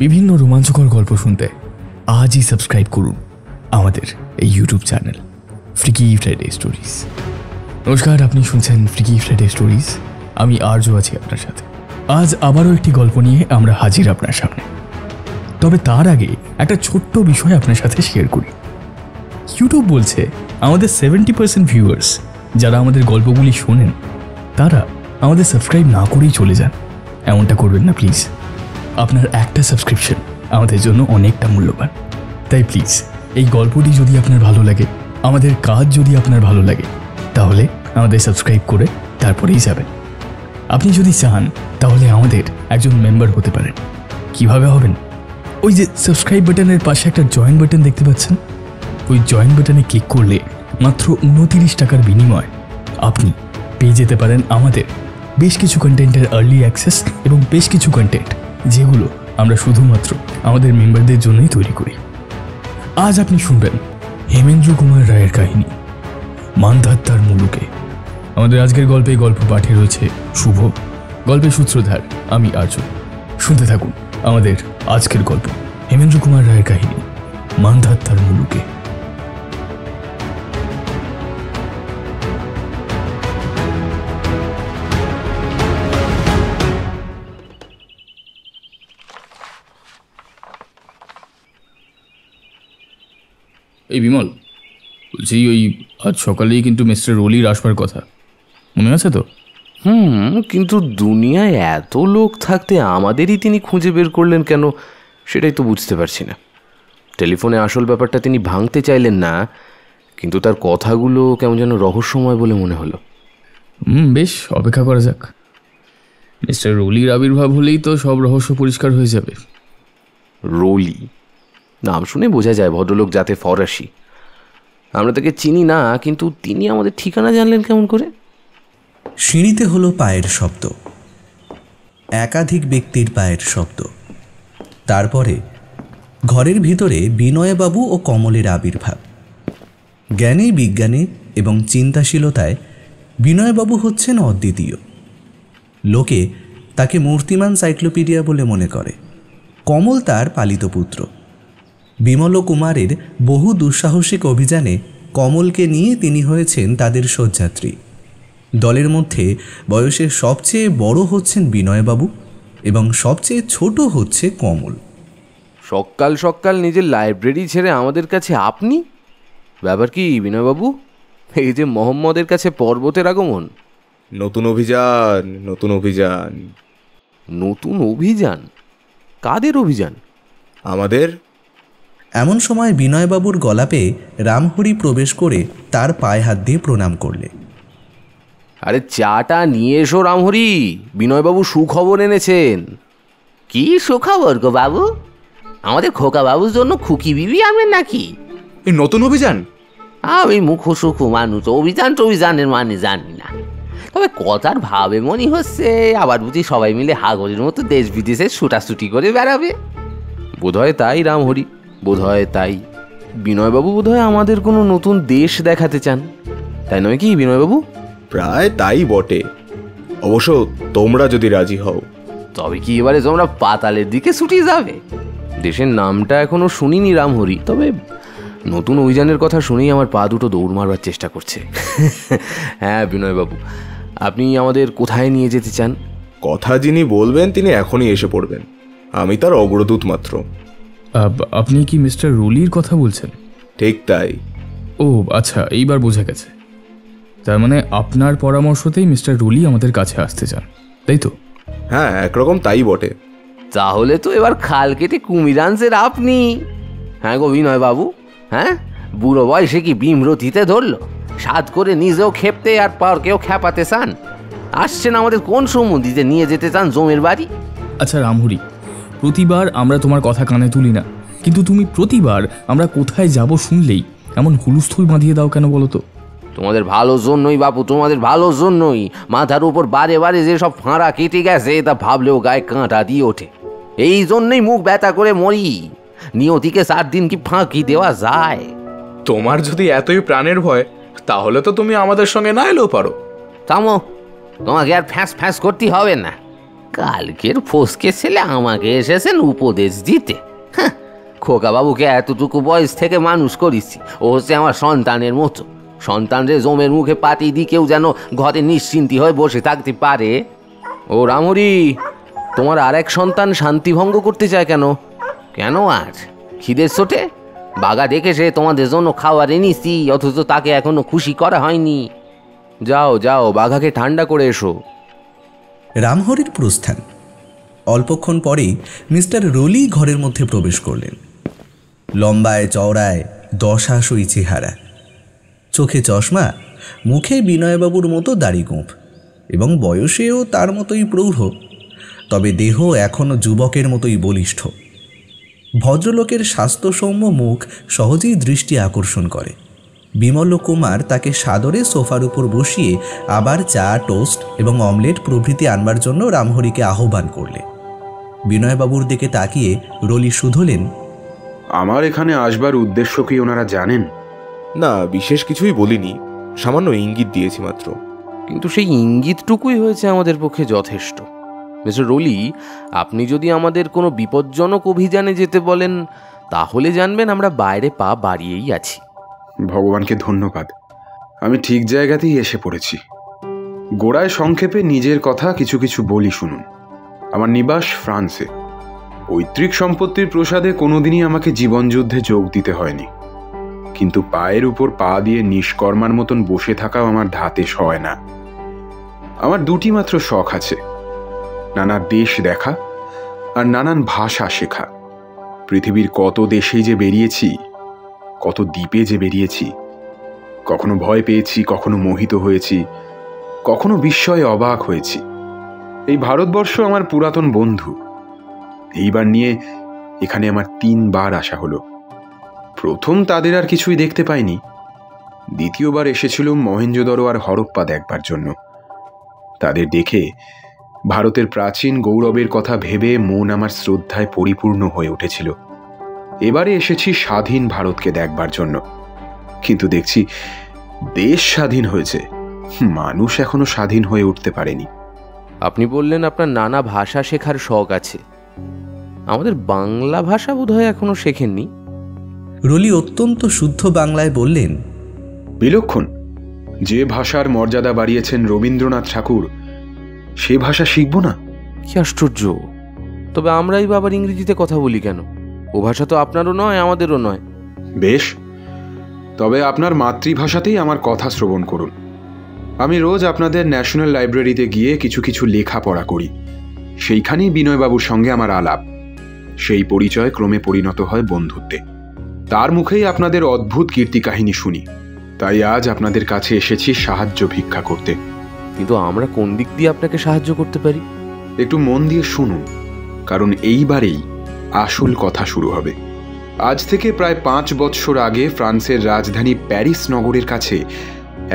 বিভিন্ন রোমাঞ্চকর গল্প শুনতে আজই সাবস্ক্রাইব করুন আমাদের এই YouTube channel freaky Friday stories. নমস্কার, আপনি শুনছেন ফ্রিকি ফ্রাইডে স্টোরিজ। আমি আরজু আছি আপনার সাথে। আজ আবারও একটি গল্প নিয়ে আমরা হাজির আপনার সামনে। তবে তার আগে একটা ছোট্ট বিষয় আপনার সাথে শেয়ার করি। ইউটিউব বলছে আমাদের 70% ভিউয়ার্স যারা আমাদের গল্পগুলি শোনেন তারা আমাদের সাবস্ক্রাইব না করেই চলে যান। এমনটা করবেন না প্লিজ। আপনার একটা সাবস্ক্রিপশন আমাদের জন্য অনেকটা মূল্যবান। তাই প্লিজ এই গল্পটি যদি আপনার ভালো লাগে, আমাদের কাজ যদি আপনার ভালো লাগে, তাহলে আমাদের সাবস্ক্রাইব করে তারপরেই যাবেন। আপনি যদি চান তাহলে আমাদের একজন মেম্বার হতে পারেন। কিভাবে হবেন? ওই যে সাবস্ক্রাইব বাটনের পাশে একটা জয়েন বাটন দেখতে পাচ্ছেন, ওই জয়েন বাটনে ক্লিক করলে মাত্র 29 টাকার বিনিময়ে আপনি পেয়ে যেতে পারেন আমাদের বেশ কিছু কন্টেন্টের আর্লি অ্যাক্সেস এবং বেশ কিছু কন্টেন্ট যেগুলো আমরা শুধুমাত্র আমাদের মেম্বারদের জন্যই তৈরি করি। আজ আপনি শুনবেন হেমেন্দ্র কুমার রায়ের কাহিনী মানধাত্তার মুলুকে। আমাদের আজকের গল্পে গল্প পাঠে রয়েছে শুভ, গল্পের সূত্রধার আমি আরজু। শুনতে থাকুন আমাদের আজকের গল্প হেমেন্দ্র কুমার রায়ের কাহিনী মানধাত্তার মুলুকে। এই বিমল, বলছি ওই আজ সকালেই কিন্তু মিস্টার রোলির আসবার কথা, মনে আছে তো? কিন্তু দুনিয়ায় এত লোক থাকতে আমাদেরই তিনি খুঁজে বের করলেন কেন, সেটাই তো বুঝতে পারছি না। টেলিফোনে আসল ব্যাপারটা তিনি ভাঙতে চাইলেন না, কিন্তু তার কথাগুলো কেমন যেন রহস্যময় বলে মনে হলো। বেশ, অপেক্ষা করা যাক। মিস্টার রোলির আবির্ভাব হলেই তো সব রহস্য পরিষ্কার হয়ে যাবে। রোলি নাম শুনে বোঝা যায় ভদ্রলোক যাতে ফরাসি। আমরা তাকে চিনি না, কিন্তু তিনি আমাদের ঠিকানা জানলেন কেমন করে? সিঁড়িতে হলো পায়ের শব্দ, একাধিক ব্যক্তির পায়ের শব্দ। তারপরে ঘরের ভিতরে বিনয়বাবু ও কমলের আবির্ভাব। জ্ঞানে, বিজ্ঞানে এবং চিন্তাশীলতায় বিনয়বাবু হচ্ছেন অদ্বিতীয়। লোকে তাকে মূর্তিমান সাইক্লোপিডিয়া বলে মনে করে। কমল তার পালিত পুত্র। বিমল কুমারের বহু দুঃসাহসিক অভিযানে কমলকে নিয়ে তিনি হয়েছেন তাদের সহযাত্রী। দলের মধ্যে বয়সে সবচেয়ে বড় হচ্ছেন বিনয়বাবু এবং সবচেয়ে ছোট হচ্ছে কমল। সকাল সকাল নিজের লাইব্রেরি ছেড়ে আমাদের কাছে আপনি? ব্যাপার কি বিনয়বাবু? এই যে মোহাম্মদের কাছে পর্বতের আগমন। নতুন অভিযান, নতুন অভিযান। নতুন অভিযান? কাদের অভিযান? আমাদের। এমন সময় বিনয়বাবুর গলা পেয়ে রামহরি প্রবেশ করে তার পায়ে হাত দিয়ে প্রণাম করলে। আরে চাটা নিয়ে এসো রামহরি, বিনয়বাবু সুখবর এনেছেন। কি সুখবর গো বাবু? আমাদের খোকা বাবুর জন্য খুকি বিবি আনবেন নাকি? এই নতুন অভিযান? আমি মুখোসুখু মানুষ, অভিযানের মানে জানি না। তবে কথার ভাবে মনে হচ্ছে আবার বুঝি সবাই মিলে হাগরের মতো দেশ বিদেশে ছুটাছুটি করে বেড়াবে। বোধহয় তাই রামহরি, বোধহয় তাই। বিনয়বাবু বোধহয় আমাদের কোনো নতুন দেশ দেখাতে চান, তাই নয় কি বিনয়বাবু? প্রায় তাই বটে। অবশ্য তোমরা যদি রাজি হও। তবে কি এবারে তোমরা পাতালের দিকে ছুটি যাবে? দেশের নামটা এখনো শুনিনি রামহরি, তবে নতুন অভিযানের কথা শুনেই আমার পা দুটো দৌড় মারবার চেষ্টা করছে। হ্যাঁ বিনয়বাবু, আপনি আমাদের কোথায় নিয়ে যেতে চান? কথা যিনি বলবেন তিনি এখনই এসে পড়বেন। আমি তার অগ্রদূত মাত্র। আপনি কি মিস্টার রোলির কথা বলছেন? ঠিক তাই। ও আচ্ছা, এইবার বোঝা গেছে। তার মানে আপনার পরামর্শতেই মিস্টার রোলি আমাদের কাছে আসতে চান, তাই তো? হ্যাঁ, একরকম তাই বটে। তাহলে তো এবার খাল কেটে কুমির আনছেন আপনি। হ্যাঁ গো বিনয় বাবু, হ্যাঁ, বুড়ো বয়সে কি বিমরতিতে ধরলো? সাধ করে নিজেও খেপতে আর পরকেও খেপাতে চান? আসছেন আমাদের কোন সম্বন্ধীতে নিয়ে যেতে চান জমের বাড়ি? আচ্ছা রামহরি, প্রতিবার আমরা তোমার কথা কানে তুলি না, কিন্তু তুমি প্রতিবার আমরা কোথায় যাব শুনলেই এমন হুলস্থুল বাঁধিয়ে দাও কেন বলো তো? তোমাদের ভালোর জন্যই বাপু, তোমাদের ভালোর জন্যই। মাথার উপর বারে বারে যেসব ফাঁড়া কেটে গেছে তা ভাবলেও গায়ে কাঁটা দিয়ে ওঠে। এই জন্যই মুখ ব্যথা করে মরি। নিয়তিকে 4 দিন কি ফাঁকি দেওয়া যায়? তোমার যদি এতই প্রাণের ভয়, তাহলে তো তুমি আমাদের সঙ্গে না এলেও পারো। থামো, তোমাকে আর ফ্যাঁস ফ্যাঁস করতে হবে না। কালকের ফসকে ছেলে আমাকে এসেছেন উপদেশ দিতে। হ্যাঁ, খোকা বাবুকে এতটুকু বয়স থেকে মানুষ করেছি, ও হচ্ছে আমার সন্তানের মতো। সন্তানরে জমের মুখে পাতি দিয়ে কেউ যেন ঘরে নিশ্চিন্তি হয়ে বসে থাকতে পারে। ও রামহরি, তোমার আর এক সন্তান শান্তিভঙ্গ করতে চায় কেন? কেন আর খিদের চোটে? বাঘা দেখে সে তোমাদের জন্য খাবার এনেছি, অথচ তাকে এখনো খুশি করা হয়নি। যাও যাও, বাঘাকে ঠান্ডা করে এসো। রামহরির প্রস্থান। অল্পক্ষণ পরেই মিস্টার রলি ঘরের মধ্যে প্রবেশ করলেন। লম্বায় চওড়ায় দশাশই চেহারা, চোখে চশমা, মুখে বিনয়বাবুর মতো দাড়ি গোঁফ এবং বয়সেও তার মতোই প্রৌঢ়, তবে দেহ এখনও যুবকের মতোই বলিষ্ঠ। ভদ্রলোকের স্বাস্থ্যসৌম্য মুখ সহজেই দৃষ্টি আকর্ষণ করে। বিমল কুমার তাকে সাদরে সোফার উপর বসিয়ে আবার চা, টোস্ট এবং অমলেট প্রভৃতি আনবার জন্য রামহরিকে আহ্বান করলে। বিনয়বাবুর দিকে তাকিয়ে রলি শুধলেন, আমার এখানে আসবার উদ্দেশ্য কি ওনারা জানেন? না, বিশেষ কিছুই বলিনি, সামান্য ইঙ্গিত দিয়েছি মাত্র। কিন্তু সেই ইঙ্গিতটুকুই হয়েছে আমাদের পক্ষে যথেষ্ট। মিস্টার রলি, আপনি যদি আমাদের কোনো বিপজ্জনক অভিযানে যেতে বলেন, তাহলে জানবেন আমরা বাইরে পা বাড়িয়েই আছি। ভগবানকে ধন্যবাদ, আমি ঠিক জায়গাতেই এসে পড়েছি। গোড়ায় সংক্ষেপে নিজের কথা কিছু কিছু বলি শুনুন। আমার নিবাস ফ্রান্সে। পৈতৃক সম্পত্তির প্রসাদে কোনোদিনই আমাকে জীবনযুদ্ধে যোগ দিতে হয়নি, কিন্তু পায়ের উপর পা দিয়ে নিষ্কর্মার মতন বসে থাকাও আমার ধাতে সয় না। আমার দুটি মাত্র শখ আছে, নানা দেশ দেখা আর নানান ভাষা শেখা। পৃথিবীর কত দেশেই যে বেরিয়েছি, কত দ্বীপে যে বেরিয়েছি, কখনো ভয় পেয়েছি, কখনো মোহিত হয়েছি, কখনো বিস্ময়ে অবাক হয়েছি। এই ভারতবর্ষ আমার পুরাতন বন্ধু। এইবার নিয়ে এখানে আমার 3 বার আসা হলো। প্রথম তাদের আর কিছুই দেখতে পাইনি, দ্বিতীয়বার এসেছিলুম মহেঞ্জোদড়ো আর হরপ্পা দেখবার জন্য। তাদের দেখে ভারতের প্রাচীন গৌরবের কথা ভেবে মন আমার শ্রদ্ধায় পরিপূর্ণ হয়ে উঠেছিল। এবারে এসেছি স্বাধীন ভারতকে দেখবার জন্য, কিন্তু দেখছি দেশ স্বাধীন হয়েছে, মানুষ এখনো স্বাধীন হয়ে উঠতে পারেনি। আপনি বললেন আপনার নানা ভাষা শেখার শখ আছে। আমাদের বাংলা ভাষা বোধহয় এখনো শেখেননি। রলি অত্যন্ত শুদ্ধ বাংলায় বললেন, বিলক্ষণ। যে ভাষার মর্যাদা বাড়িয়েছেন রবীন্দ্রনাথ ঠাকুর, সে ভাষা শিখব না? কি আশ্চর্য! তবে আমরাই বা আবার ইংরেজিতে কথা বলি কেন? ও ভাষা তো আপনারও নয়, আমাদেরও নয়। বেশ, তবে আপনার মাতৃভাষাতেই আমার কথা শ্রবণ করুন। আমি রোজ আপনাদের ন্যাশনাল লাইব্রেরিতে গিয়ে কিছু কিছু লেখাপড়া করি। সেইখানেই বিনয়বাবুর সঙ্গে আমার আলাপ। সেই পরিচয় ক্রমে পরিণত হয় বন্ধুত্বে। তার মুখেই আপনাদের অদ্ভুত কীর্তি কাহিনী শুনি। তাই আজ আপনাদের কাছে এসেছি সাহায্য ভিক্ষা করতে। কিন্তু আমরা কোন দিক দিয়ে আপনাকে সাহায্য করতে পারি? একটু মন দিয়ে শুনুন, কারণ এইবারেই আসল কথা শুরু হবে। আজ থেকে প্রায় 5 বৎসর আগে ফ্রান্সের রাজধানী প্যারিস নগরের কাছে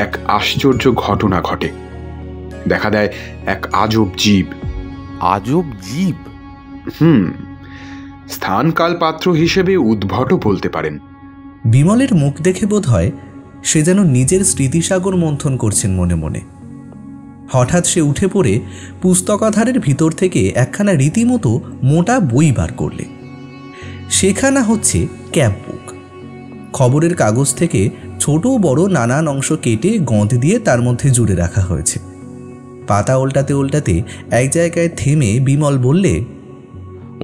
এক আশ্চর্য ঘটনা ঘটে। দেখা দেয় এক আজব জীব। আজব জীব? স্থান কাল পাত্র হিসেবে উদ্ভটও বলতে পারেন। বিমলের মুখ দেখে বোধ হয় সে যেন নিজের স্মৃতিসাগর মন্থন করছেন মনে মনে। হঠাৎ সে উঠে পড়ে পুস্তকাধারের ভিতর থেকে একখানা রীতিমতো মোটা বই বার করলে। সেখানা হচ্ছে ক্যাম্প বুক। খবরের কাগজ থেকে ছোট বড় নানান অংশ কেটে গঁদ দিয়ে তার মধ্যে জুড়ে রাখা হয়েছে। পাতা উল্টাতে উল্টাতে এক জায়গায় থেমে বিমল বললে,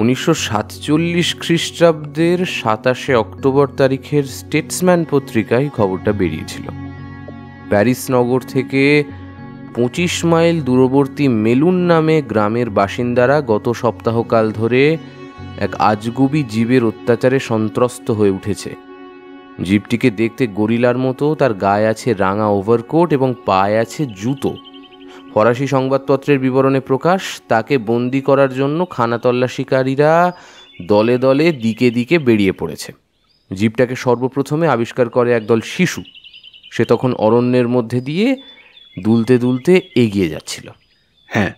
1947 খ্রিস্টাব্দের 27 অক্টোবর তারিখের স্টেটসম্যান পত্রিকায় খবরটা বেরিয়েছিল। প্যারিস নগর থেকে 25 মাইল দূরবর্তী মেলুন নামে গ্রামের বাসিন্দারা গত সপ্তাহকাল ধরে এক আজগুবি জীবের অত্যাচারে সন্ত্রস্ত হয়ে উঠেছে। জীবটিকে দেখতে গরিলার মতো, তার গায়ে আছে রাঙা ওভারকোট এবং পায়ে আছে জুতো। ফরাসি সংবাদপত্রের বিবরণে প্রকাশ, তাকে বন্দি করার জন্য খানাতল্লাশিকারীরা দলে দলে দিকে দিকে বেরিয়ে পড়েছে। জীবটাকে সর্বপ্রথমে আবিষ্কার করে একদল শিশু। সে তখন অরণ্যের মধ্যে দিয়ে দুলতে দুলতে এগিয়ে যাচ্ছিল। হ্যাঁ,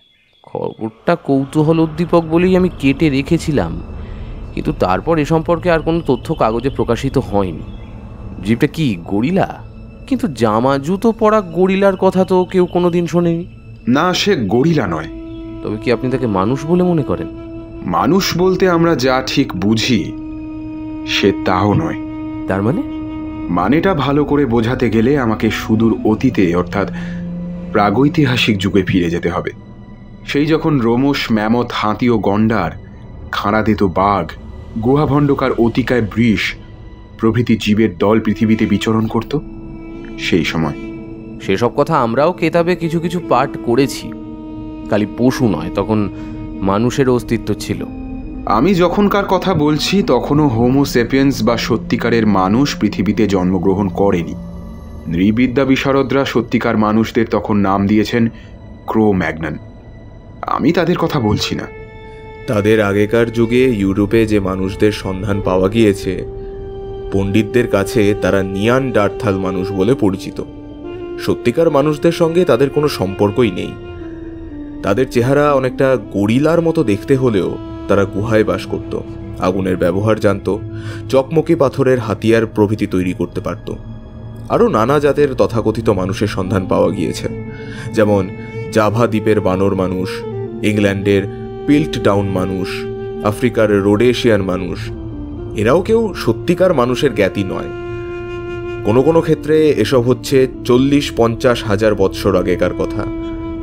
খবরটা কৌতূহল উদ্দীপক বলেই আমি কেটে রেখেছিলাম, কিন্তু তারপর এ সম্পর্কে আর কোনো তথ্য কাগজে প্রকাশিত হয়নি। জীবটা কি গরিলা? কিন্তু জামা জুতো পরা গরিলার কথা তো কেউ কোনোদিন শোনেনি। না, সে গরিলা নয়, তবে কি আপনি তাকে মানুষ বলে মনে করেন? মানুষ বলতে আমরা যা ঠিক বুঝি সে তাও নয়। তার মানে? মানেটা ভালো করে বোঝাতে গেলে আমাকে সুদূর অতীতে অর্থাৎ প্রাগৈতিহাসিক যুগে ফিরে যেতে হবে। সেই যখন রোমশ, ম্যামথ, হাতি ও গন্ডার, খাঁড়াদেতো বাঘ, গুহাভণ্ডকার অতিকায় বৃষ প্রভৃতি জীবের দল পৃথিবীতে বিচরণ করত, সেই সময়। সেসব কথা আমরাও কেতাবে কিছু কিছু পাঠ করেছি। খালি পশু নয়, তখন মানুষের অস্তিত্ব ছিল। আমি যখনকার কথা বলছি তখনও হোমো সেপিয়েন্স বা সত্যিকারের মানুষ পৃথিবীতে জন্মগ্রহণ করেনি। নৃবিদ্যা বিশারদরা সত্যিকার মানুষদের তখন নাম দিয়েছেন ক্রো ম্যাগনান। আমি তাদের কথা বলছি না। তাদের আগেকার যুগে ইউরোপে যে মানুষদের সন্ধান পাওয়া গিয়েছে, পণ্ডিতদের কাছে তারা নিয়ানডার্থাল মানুষ বলে পরিচিত। সত্যিকার মানুষদের সঙ্গে তাদের কোনো সম্পর্কই নেই। তাদের চেহারা অনেকটা গরিলার মতো দেখতে হলেও তারা গুহায় বাস করত, আগুনের ব্যবহার জানত, চকমকি পাথরের হাতিয়ার প্রভৃতি তৈরি করতে পারত। আরও নানা জাতের তথাকথিত মানুষের সন্ধান পাওয়া গিয়েছে, যেমন জাভা দ্বীপের বানর মানুষ, ইংল্যান্ডের পিল্টডাউন মানুষ, আফ্রিকার রোডেশিয়ান মানুষ। এরাও কেউ সত্যিকার মানুষের জ্ঞাতি নয়। কোনো কোনো ক্ষেত্রে এসব হচ্ছে 40-50 হাজার বৎসর আগেকার কথা।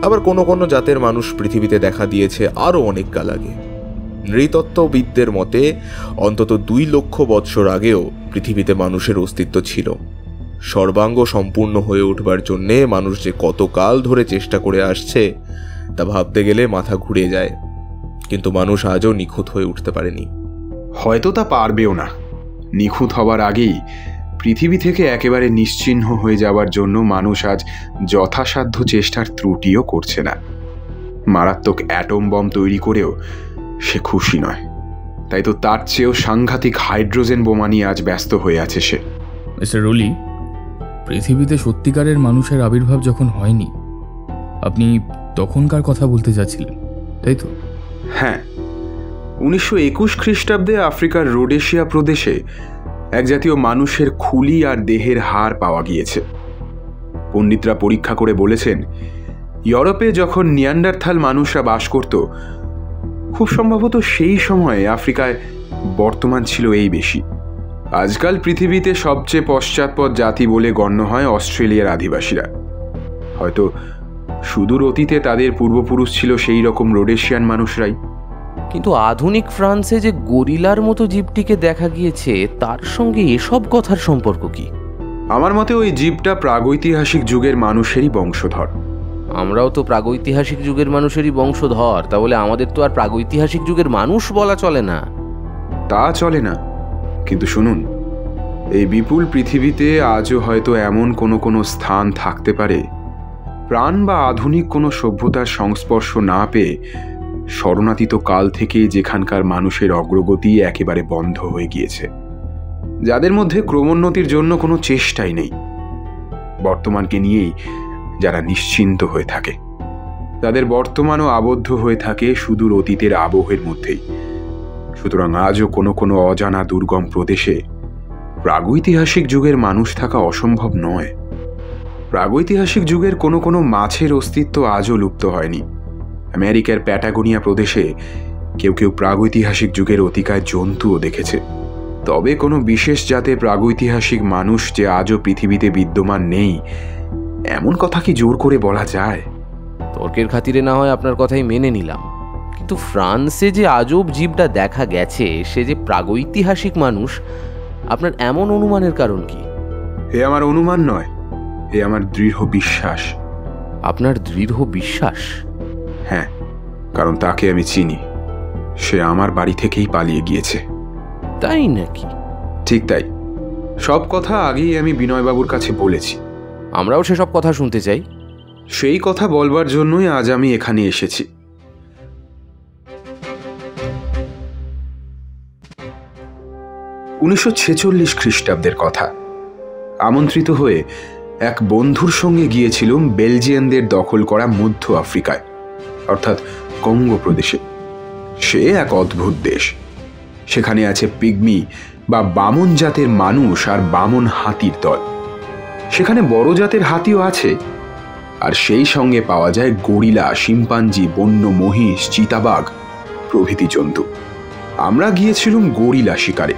আবার কোনো কোনো জাতের মানুষ পৃথিবীতে দেখা দিয়েছে আরও অনেক কাল আগে। নৃতত্ত্ববিদদের মতে অন্তত 2 লক্ষ বৎসর আগেও পৃথিবীতে মানুষের অস্তিত্ব ছিল। সর্বাঙ্গ সম্পূর্ণ হয়ে উঠবার জন্যে মানুষ যে কতকাল ধরে চেষ্টা করে আসছে তা ভাবতে গেলে মাথা ঘুরে যায়। কিন্তু মানুষ আজও নিখুঁত হয়ে উঠতে পারেনি। হয়তো তা পারবেও না। নিখুঁত হবার আগেই পৃথিবী থেকে একেবারে নিশ্চিহ্ন হয়ে যাওয়ার জন্য মানুষ আজ যথাসাধ্য চেষ্টার ত্রুটিও করছে না। মারাত্মক অ্যাটম বম তৈরি করেও সে খুশি নয়। তাই তো তার চেয়েও সাংঘাতিক হাইড্রোজেন বোমা নিয়ে আজ ব্যস্ত হয়ে আছে সে। মিস্টার রুলি, পৃথিবীতে সত্যিকারের মানুষের আবির্ভাব যখন হয়নি, আপনি তখনকার কথা বলতে যাচ্ছিলেন, তাই তো? হ্যাঁ, 1921 খ্রিস্টাব্দে আফ্রিকার রোডেশিয়া প্রদেশে এক জাতীয় মানুষের খুলি আর দেহের হাড় পাওয়া গিয়েছে। পণ্ডিতরা পরীক্ষা করে বলেছেন, ইউরোপে যখন নিয়ান্ডারথাল মানুষরা বাস করত, খুব সম্ভবত সেই সময়ে আফ্রিকায় বর্তমান ছিল এই বেশি। আজকাল পৃথিবীতে সবচেয়ে পশ্চাৎপদ জাতি বলে গণ্য হয় অস্ট্রেলিয়ার আদিবাসীরা। হয়তো সুদূর অতীতে তাদের পূর্বপুরুষ ছিল সেই রকম রোডেশিয়ান মানুষরাই। কিন্তু আধুনিক ফ্রান্সে যে গরিলার মতো জীবটিকে দেখা গিয়েছে, তার সঙ্গে এসব কথার সম্পর্ক কি? আমার মতে ওই জীবটা প্রাগৈতিহাসিক যুগের মানুষেরই বংশধর। আমরাও তো প্রাগৈতিহাসিক যুগের মানুষেরই বংশধর, তাহলে আমাদের তো আর প্রাগৈতিহাসিক যুগের মানুষ বলা চলে না। তা চলে না, কিন্তু শুনুন, এই বিপুল পৃথিবীতে আজও হয়তো এমন কোনো স্থান থাকতে পারে প্রাণ বা আধুনিক কোনো সভ্যতার সংস্পর্শ না পেয়ে শরণাতীত কাল থেকে যেখানকার মানুষের অগ্রগতি একেবারে বন্ধ হয়ে গিয়েছে, যাদের মধ্যে ক্রমোন্নতির জন্য কোনো চেষ্টাই নেই, বর্তমানকে নিয়েই যারা নিশ্চিন্ত হয়ে থাকে। তাদের বর্তমানও আবদ্ধ হয়ে থাকে সুদূর অতীতের আবহের মধ্যেই। সুতরাং আজও কোনো অজানা দুর্গম প্রদেশে প্রাগৈতিহাসিক যুগের মানুষ থাকা অসম্ভব নয়। প্রাগৈতিহাসিক যুগের কোনো মাছের অস্তিত্ব আজও লুপ্ত হয়নি। আমেরিকার প্যাটাগোনিয়া প্রদেশে কেউ প্রাগৈতিহাসিক যুগের অতিকায় জন্তুও দেখেছে। তবে কোনো বিশেষ জাতের প্রাগৈতিহাসিক মানুষ যে আজও পৃথিবীতে বিদ্যমান নেই, এমন কথা কি জোর করে বলা যায়? তর্কের খাতিরে না হয় আপনার কথাই মেনে নিলাম, কিন্তু ফ্রান্সে যে আজব জীবটা দেখা গেছে সে যে প্রাগৈতিহাসিক মানুষ, আপনার এমন অনুমানের কারণ কি? এ আমার অনুমান নয়, এ আমার দৃঢ় বিশ্বাস। আপনার দৃঢ় বিশ্বাস? হ্যাঁ, কারণ তাকে আমি চিনি। সে আমার বাড়ি থেকেই পালিয়ে গিয়েছে। তাই নাকি? ঠিক তাই। সব কথা আগেই আমি বিনয়বাবুর কাছে বলেছি। আমরাও সেসব কথা শুনতে চাই। সেই কথা বলবার জন্যই আজ আমি এখানে এসেছি। '1946 খ্রিস্টাব্দের কথা। আমন্ত্রিত হয়ে এক বন্ধুর সঙ্গে গিয়েছিলাম বেলজিয়ানদের দখল করা মধ্য আফ্রিকায়, অর্থাৎ কঙ্গো প্রদেশে। সে এক অদ্ভুত দেশ। সেখানে আছে পিগমি বা বামন জাতের মানুষ আর বামন হাতির দল। সেখানে বড় জাতের হাতিও আছে, আর সেই সঙ্গে পাওয়া যায় গরিলা, শিম্পাঞ্জি, বন্য মহিষ, চিতাবাঘ প্রভৃতি জন্তু। আমরা গিয়েছিলাম গরিলা শিকারে।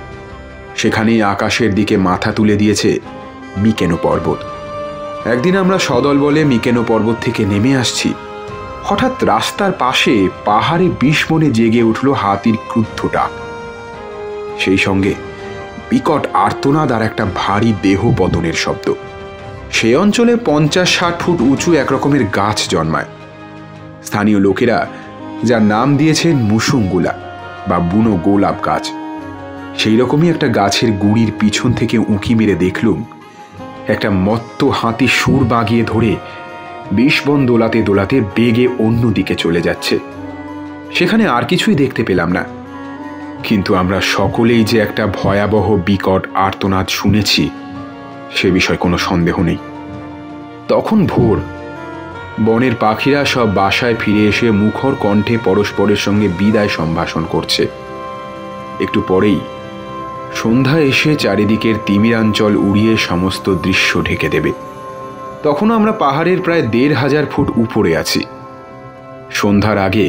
সেখানেই আকাশের দিকে মাথা তুলে দিয়েছে মিকেনো পর্বত। একদিন আমরা সদল বলে মিকেনো পর্বত থেকে নেমে আসছি, হঠাৎ রাস্তার পাশে পাহাড়ে বিস্মনে জেগে উঠল হাতির ক্রুদ্ধ ডাক। সেই সঙ্গে বিকট আর্তনাদ আর একটা ভারী দেহ পতনের শব্দ। সে অঞ্চলে 50-60 ফুট উঁচু একরকমের গাছ জন্মায়। স্থানীয় লোকেরা যার নাম দিয়েছেন মুসুঙ্গুলা বা বুনো গোলাপ গাছ। সেই রকমই একটা গাছের গুড়ির পিছন থেকে উঁকি মেরে দেখলুম একটা মত্ত হাতি সুর বাগিয়ে ধরে বিষবন দোলাতে দোলাতে বেগে অন্যদিকে চলে যাচ্ছে। সেখানে আর কিছুই দেখতে পেলাম না, কিন্তু আমরা সকলেই যে একটা ভয়াবহ বিকট আর্তনাদ শুনেছি সে বিষয়ে কোনো সন্দেহ নেই। তখন ভোর। বনের পাখিরা সব বাসায় ফিরে এসে মুখর কণ্ঠে পরস্পরের সঙ্গে বিদায় সম্ভাষণ করছে। একটু পরেই সন্ধ্যা এসে চারিদিকের তিমিরাঞ্চল উড়িয়ে সমস্ত দৃশ্য ঢেকে দেবে। তখন আমরা পাহাড়ের প্রায় 1500 ফুট উপরে আছি। সন্ধ্যার আগে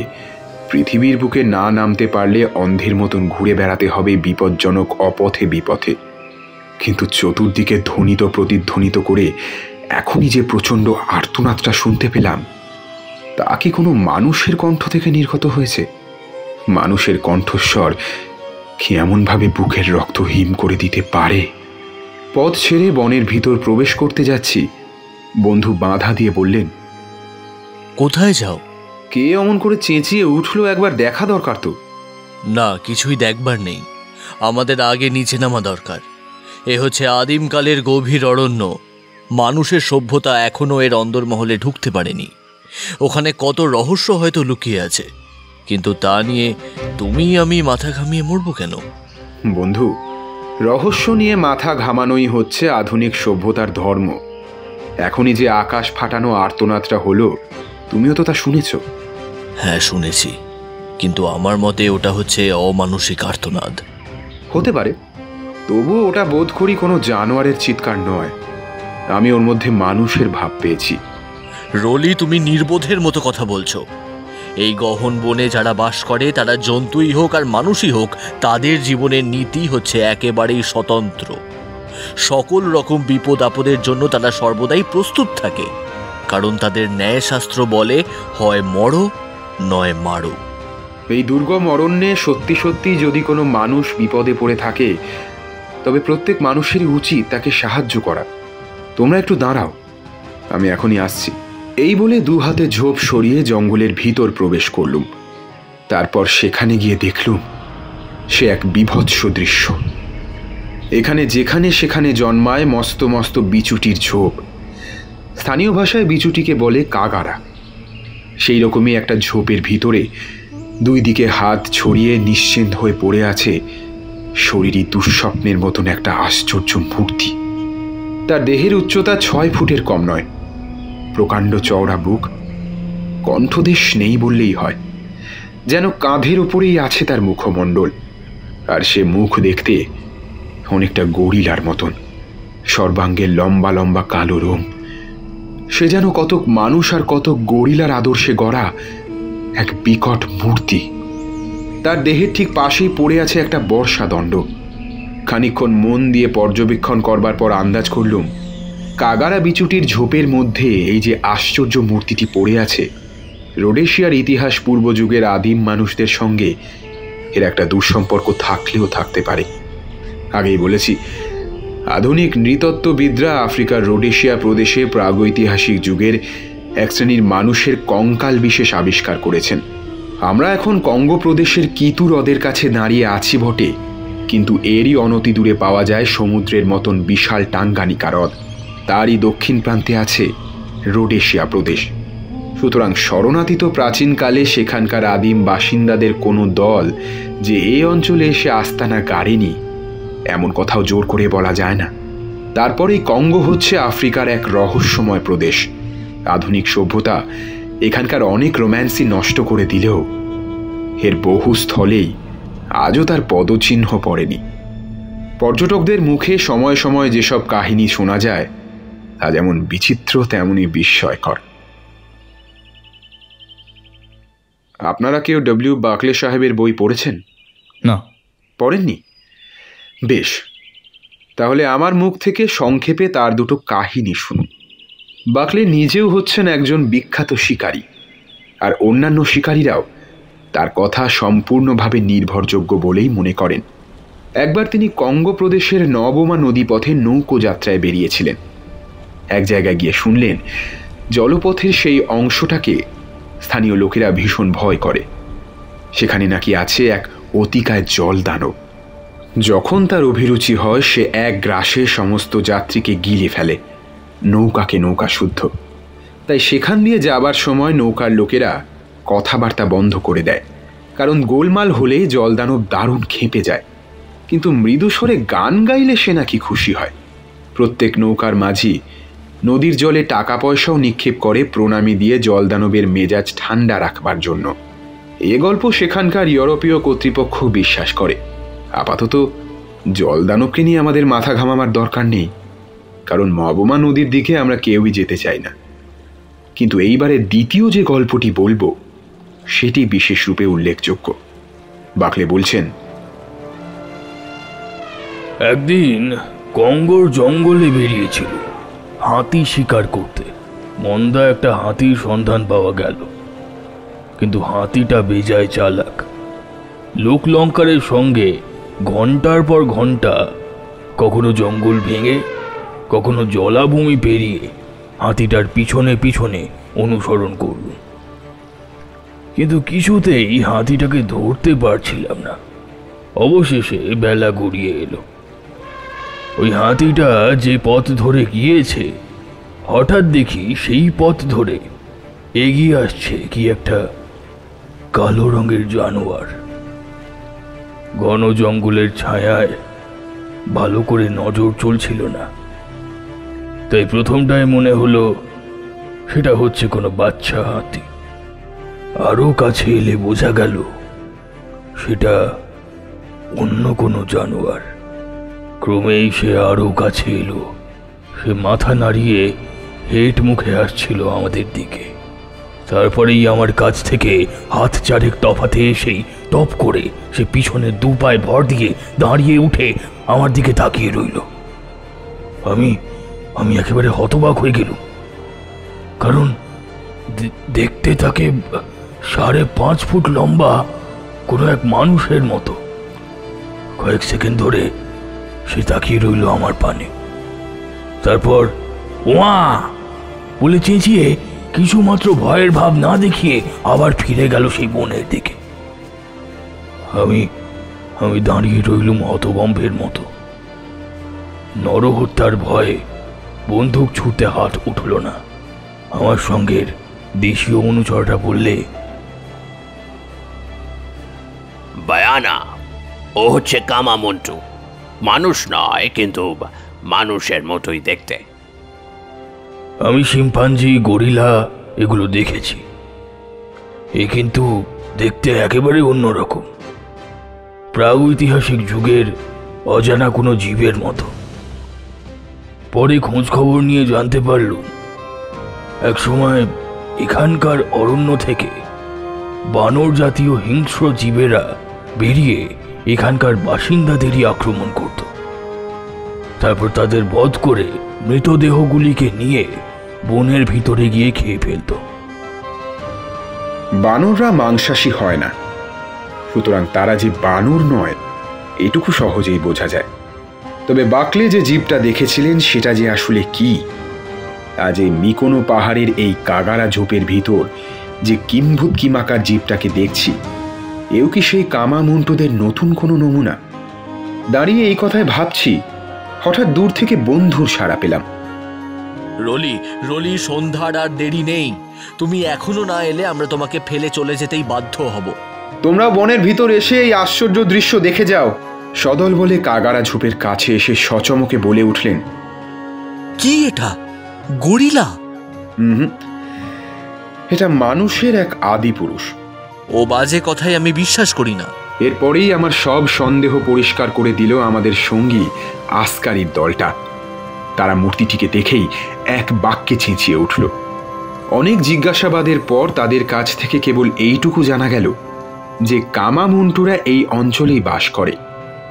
পৃথিবীর বুকে না নামতে পারলে অন্ধের মতন ঘুরে বেড়াতে হবে বিপজ্জনক অপথে বিপথে। কিন্তু চতুর্দিকে ধ্বনিত প্রতিধ্বনিত করে এখনই যে প্রচণ্ড আর্তনাদটা শুনতে পেলাম, তা কি কোনো মানুষের কণ্ঠ থেকে নির্গত হয়েছে? মানুষের কণ্ঠস্বর কি এমনভাবে বুকের রক্ত হিম করে দিতে পারে? পথ ছেড়ে বনের ভিতর প্রবেশ করতে যাচ্ছি, বন্ধু বাধা দিয়ে বললেন, কোথায় যাও? কে অমন করে চেঁচিয়ে উঠলো, একবার দেখা দরকার তো। না, কিছুই দেখবার নেই, আমাদের আগে নিচে নামা দরকার। এ হচ্ছে আদিমকালের গভীর অরণ্য। মানুষের সভ্যতা এখনও এর অন্দরমহলে ঢুকতে পারেনি। ওখানে কত রহস্য হয়তো লুকিয়ে আছে, কিন্তু তা নিয়ে তুমি আমি মাথা ঘামিয়ে মরব কেন? বন্ধু, রহস্য নিয়ে মাথা ঘামানোই হচ্ছে আধুনিক সভ্যতার ধর্ম। এখনই যে আকাশ ফাটানো আর্তনাদটা হলো, তুমিও তো তা শুনেছ। হ্যাঁ, শুনেছি, কিন্তু আমার মতে ওটা হচ্ছে অমানুষিক আর্তনাদ। হতে পারে, তবুও ওটা বোধ করি কোনো জানোয়ারের চিৎকার নয়। আমি ওর মধ্যে মানুষের ভাব পেয়েছি। রলি, তুমি নির্বোধের মতো কথা বলছো। এই গহন বনে যারা বাস করে, তারা জন্তুই হোক আর মানুষই হোক, তাদের জীবনের নীতি হচ্ছে একেবারেই স্বতন্ত্র। সকল রকম বিপদ আপদের জন্য তারা সর্বদাই প্রস্তুত থাকে, কারণ তাদের ন্যায়শাস্ত্র বলে হয় মরো নয় মারো। এই দুর্গম অরণ্যে সত্যি সত্যি যদি কোনো মানুষ বিপদে পড়ে থাকে, তবে প্রত্যেক মানুষেরই উচিত তাকে সাহায্য করা। তোমরা একটু দাঁড়াও, আমি এখনই আসছি। এই বলে 2 হাতে ঝোপ সরিয়ে জঙ্গলের ভিতর প্রবেশ করলুম। তারপর সেখানে গিয়ে দেখলুম সে এক বিভৎস দৃশ্য। এখানে যেখানে সেখানে জন্মায় মস্ত মস্ত বিচুটির ঝোপ। স্থানীয় ভাষায় বিচুটিকে বলে কাগারা। সেই রকমই একটা ঝোপের ভিতরে 2 দিকে হাত ছড়িয়ে নিশ্চিন্ত হয়ে পড়ে আছে শরীরী দুঃস্বপ্নের মতন একটা আশ্চর্য মূর্তি। তার দেহের উচ্চতা 6 ফুটের কম নয়, প্রকাণ্ড চওড়া বুক, কণ্ঠদেশ নেই বললেই হয়, যেন কাঁধের উপরেই আছে তার মুখমণ্ডল। আর সে মুখ দেখতে অনেকটা গরিলার মতন, সর্বাঙ্গে লম্বা লম্বা কালো রোম। সে যেন কতক মানুষ আর কতক গরিলার আদর্শে গড়া এক বিকট মূর্তি। তার দেহের ঠিক পাশেই পড়ে আছে একটা বর্ষা দণ্ড। খানিকক্ষণ মন দিয়ে পর্যবেক্ষণ করবার পর আন্দাজ করলুম, কাগারা বিচুটির ঝোপের মধ্যে এই যে আশ্চর্য মূর্তিটি পড়ে আছে, রোডেশিয়ার ইতিহাস পূর্বযুগের আদিম মানুষদের সঙ্গে এর একটা দুঃসম্পর্ক থাকলেও থাকতে পারে। আগেই বলেছি, আধুনিক নৃতত্ত্ববিদরা আফ্রিকার রোডেশিয়া প্রদেশে প্রাগৈতিহাসিক যুগের এক শ্রেণীর মানুষের কঙ্কাল বিশেষ আবিষ্কার করেছেন। আমরা এখন কঙ্গো প্রদেশের কিতু হ্রদের কাছে দাঁড়িয়ে আছি বটে, কিন্তু এরই অনতি দূরে পাওয়া যায় সমুদ্রের মতন বিশাল টাঙ্গানিকা হ্রদ। তারই দক্ষিণ প্রান্তে আছে রোডেশিয়া প্রদেশ। সুতরাং শরণাতীত প্রাচীনকালে সেখানকার আদিম বাসিন্দাদের কোনো দল যে এই অঞ্চলে এসে আস্তানা গাড়েনি, এমন কথাও জোর করে বলা যায় না। তারপরেই কঙ্গো হচ্ছে আফ্রিকার এক রহস্যময় প্রদেশ। আধুনিক সভ্যতা এখানকার অনেক রোম্যান্সই নষ্ট করে দিলেও এর বহু স্থলেই আজও তার পদচিহ্ন পড়েনি। পর্যটকদের মুখে সময় সময় যেসব কাহিনী শোনা যায় তা যেমন বিচিত্র তেমনই বিস্ময়কর। আপনারা কেউ ডব্লিউ বাকলে সাহেবের বই পড়েছেন? না। পড়েননি? বেশ, তাহলে আমার মুখ থেকে সংক্ষেপে তার দুটো কাহিনী শুনুন। বাকলে নিজেও হচ্ছেন একজন বিখ্যাত শিকারী, আর অন্যান্য শিকারীরাও তার কথা সম্পূর্ণভাবে নির্ভরযোগ্য বলেই মনে করেন। একবার তিনি কঙ্গো প্রদেশের নবমা নদীপথে নৌকো যাত্রায় বেরিয়েছিলেন। এক জায়গায় গিয়ে শুনলেন জলপথের সেই অংশটাকে স্থানীয় লোকেরা ভীষণ ভয় করে। সেখানে নাকি আছে এক অতিকায় জল দানব। যখন তার অভিরুচি হয় সে এক গ্রাসে সমস্ত যাত্রীকে গিলে ফেলে, নৌকাকে নৌকা শুদ্ধ। তাই সেখান দিয়ে যাবার সময় নৌকার লোকেরা কথাবার্তা বন্ধ করে দেয়, কারণ গোলমাল হলে জলদানব দারুণ খেপে যায়। কিন্তু মৃদু স্বরে গান গাইলে সে নাকি খুশি হয়। প্রত্যেক নৌকার মাঝি নদীর জলে টাকা পয়সাও নিক্ষেপ করে প্রণামী দিয়ে জলদানবের মেজাজ ঠান্ডা রাখবার জন্য। এ গল্প সেখানকার ইউরোপীয় কর্তৃপক্ষ বিশ্বাস করে। আপাতত জলদানবকে নিয়ে আমাদের মাথা ঘামাবার দরকার নেই, কারণ নবমা নদীর দিকে আমরা কেউই যেতে চাই না। কিন্তু এইবারে দ্বিতীয় যে গল্পটি বলবো সেটি বিশেষ রূপে উল্লেখযোগ্য। বাকলে বলছেন, একদিন কঙ্গোর জঙ্গলে বেরিয়েছিল হাতি শিকার করতে। মন্দা একটা হাতির সন্ধান পাওয়া গেল, কিন্তু হাতিটা বেজায় চালাক। লোকলঙ্কারের সঙ্গে ঘন্টার পর ঘন্টা কখনো জঙ্গল ভেঙে কখনো জলাভূমি পেরিয়ে হাতিটার পিছনে পিছনে অনুসরণ করল, কিন্তু কিছুতেই হাতিটাকে ধরতে পারছিলাম না। অবশেষে বেলা গড়িয়ে এলো। ওই হাতিটা যে পথ ধরে গিয়েছে, হঠাৎ দেখি সেই পথ ধরে এগিয়ে আসছে কি একটা কালো রঙের জানোয়ার। ঘন জঙ্গলের ছায়ায় ভালো করে নজর চলছিল না, তাই প্রথমটায় মনে হলো সেটা হচ্ছে কোনো বাচ্চা হাতি। আরো কাছে এলে বোঝা গেল সেটা অন্য কোনো জানোয়ার। ক্রমেই সে আরো কাছে এলো। সে মাথা নাড়িয়ে হেঁট মুখে আসছিল আমাদের দিকে। তারপরেই আমার কাছ থেকে হাত চারেক তফাতে এসেই টপ করে সে পিছনে দু পায়ে ভর দিয়ে দাঁড়িয়ে উঠে আমার দিকে তাকিয়ে রইল। আমি একেবারে হতবাক হয়ে গেল, কারণ দেখতে তাকে 5.5 ফুট লম্বা কোনো এক মানুষের মতো। কয়েক সেকেন্ড ধরে সে তাকিয়ে রইল আমার পানে। তারপর ওয়া বলে চেঁচিয়ে কিছুমাত্র ভয়ের ভাব না দেখিয়ে আবার ফিরে গেল সেই বনের দিকে। আমি দাঁড়িয়ে রইলুম হতভম্বের মতো। নরহত্যার ভয়ে বন্দুক ছুঁতে হাত উঠল না। আমার সঙ্গের দেশীয় অনুচরটা বললে, বায়ানা, ও হচ্ছে কামা মন্টু। মানুষ নয়, কিন্তু মানুষের মতোই দেখতে। আমি শিম্পাঞ্জি, গরিলা এগুলো দেখেছি, এ কিন্তু দেখতে একেবারে অন্যরকম। প্রাগৈতিহাসিক যুগের অজানা কোনো জীবের মতো। পরে খোঁজ খবর নিয়ে জানতে পারলুম এক সময় এখানকার অরণ্য থেকে বানর জাতীয় হিংস্র জীবেরা বেরিয়ে এখানকার বাসিন্দাদেরই আক্রমণ করত। তারপর তাদের বধ করে মৃতদেহগুলিকে নিয়ে বনের ভিতরে গিয়ে খেয়ে ফেলত। বানররা মাংসাশী হয় না, সুতরাং তারা যে বানর নয় এটুকু সহজেই বোঝা যায়। তবে বাকলে যে জীবটা দেখেছিলেন সেটা যে আসলে কি, আজ এই মিকোনো পাহাড়ের এই কাগারা ঝোপের ভিতর যে কিম্ভূত কিমাকার জীবটাকে দেখছি, এও কি সেই কামা মন্টুদের নতুন কোনো নমুনা? দাঁড়িয়ে এই কথায় ভাবছি, হঠাৎ দূর থেকে বন্ধুর সাড়া পেলাম। রলি, সন্ধ্যার আর দেরি নেই। তুমি এখনো না এলে আমরা তোমাকে ফেলে চলে যেতেই বাধ্য হব। তোমরা বনের ভিতর এসে এই আশ্চর্য দৃশ্য দেখে যাও। সদল বলে কাগারা ঝোপের কাছে এসে সচমকে বলে উঠলেন, কি এটা? গরিলা? এটা মানুষের এক আদি পুরুষ। ও বাজে কথাই আমি বিশ্বাস করি না। এরপরেই আমার সব সন্দেহ পরিষ্কার করে দিল আমাদের সঙ্গী আসকারির দলটা। তারা মূর্তিটিকে দেখেই এক বাক্যে চেঁচিয়ে উঠল, অনেক জিজ্ঞাসাবাদের পর তাদের কাছ থেকে কেবল এইটুকু জানা গেল যে কামা মন্টুরা এই অঞ্চলেই বাস করে।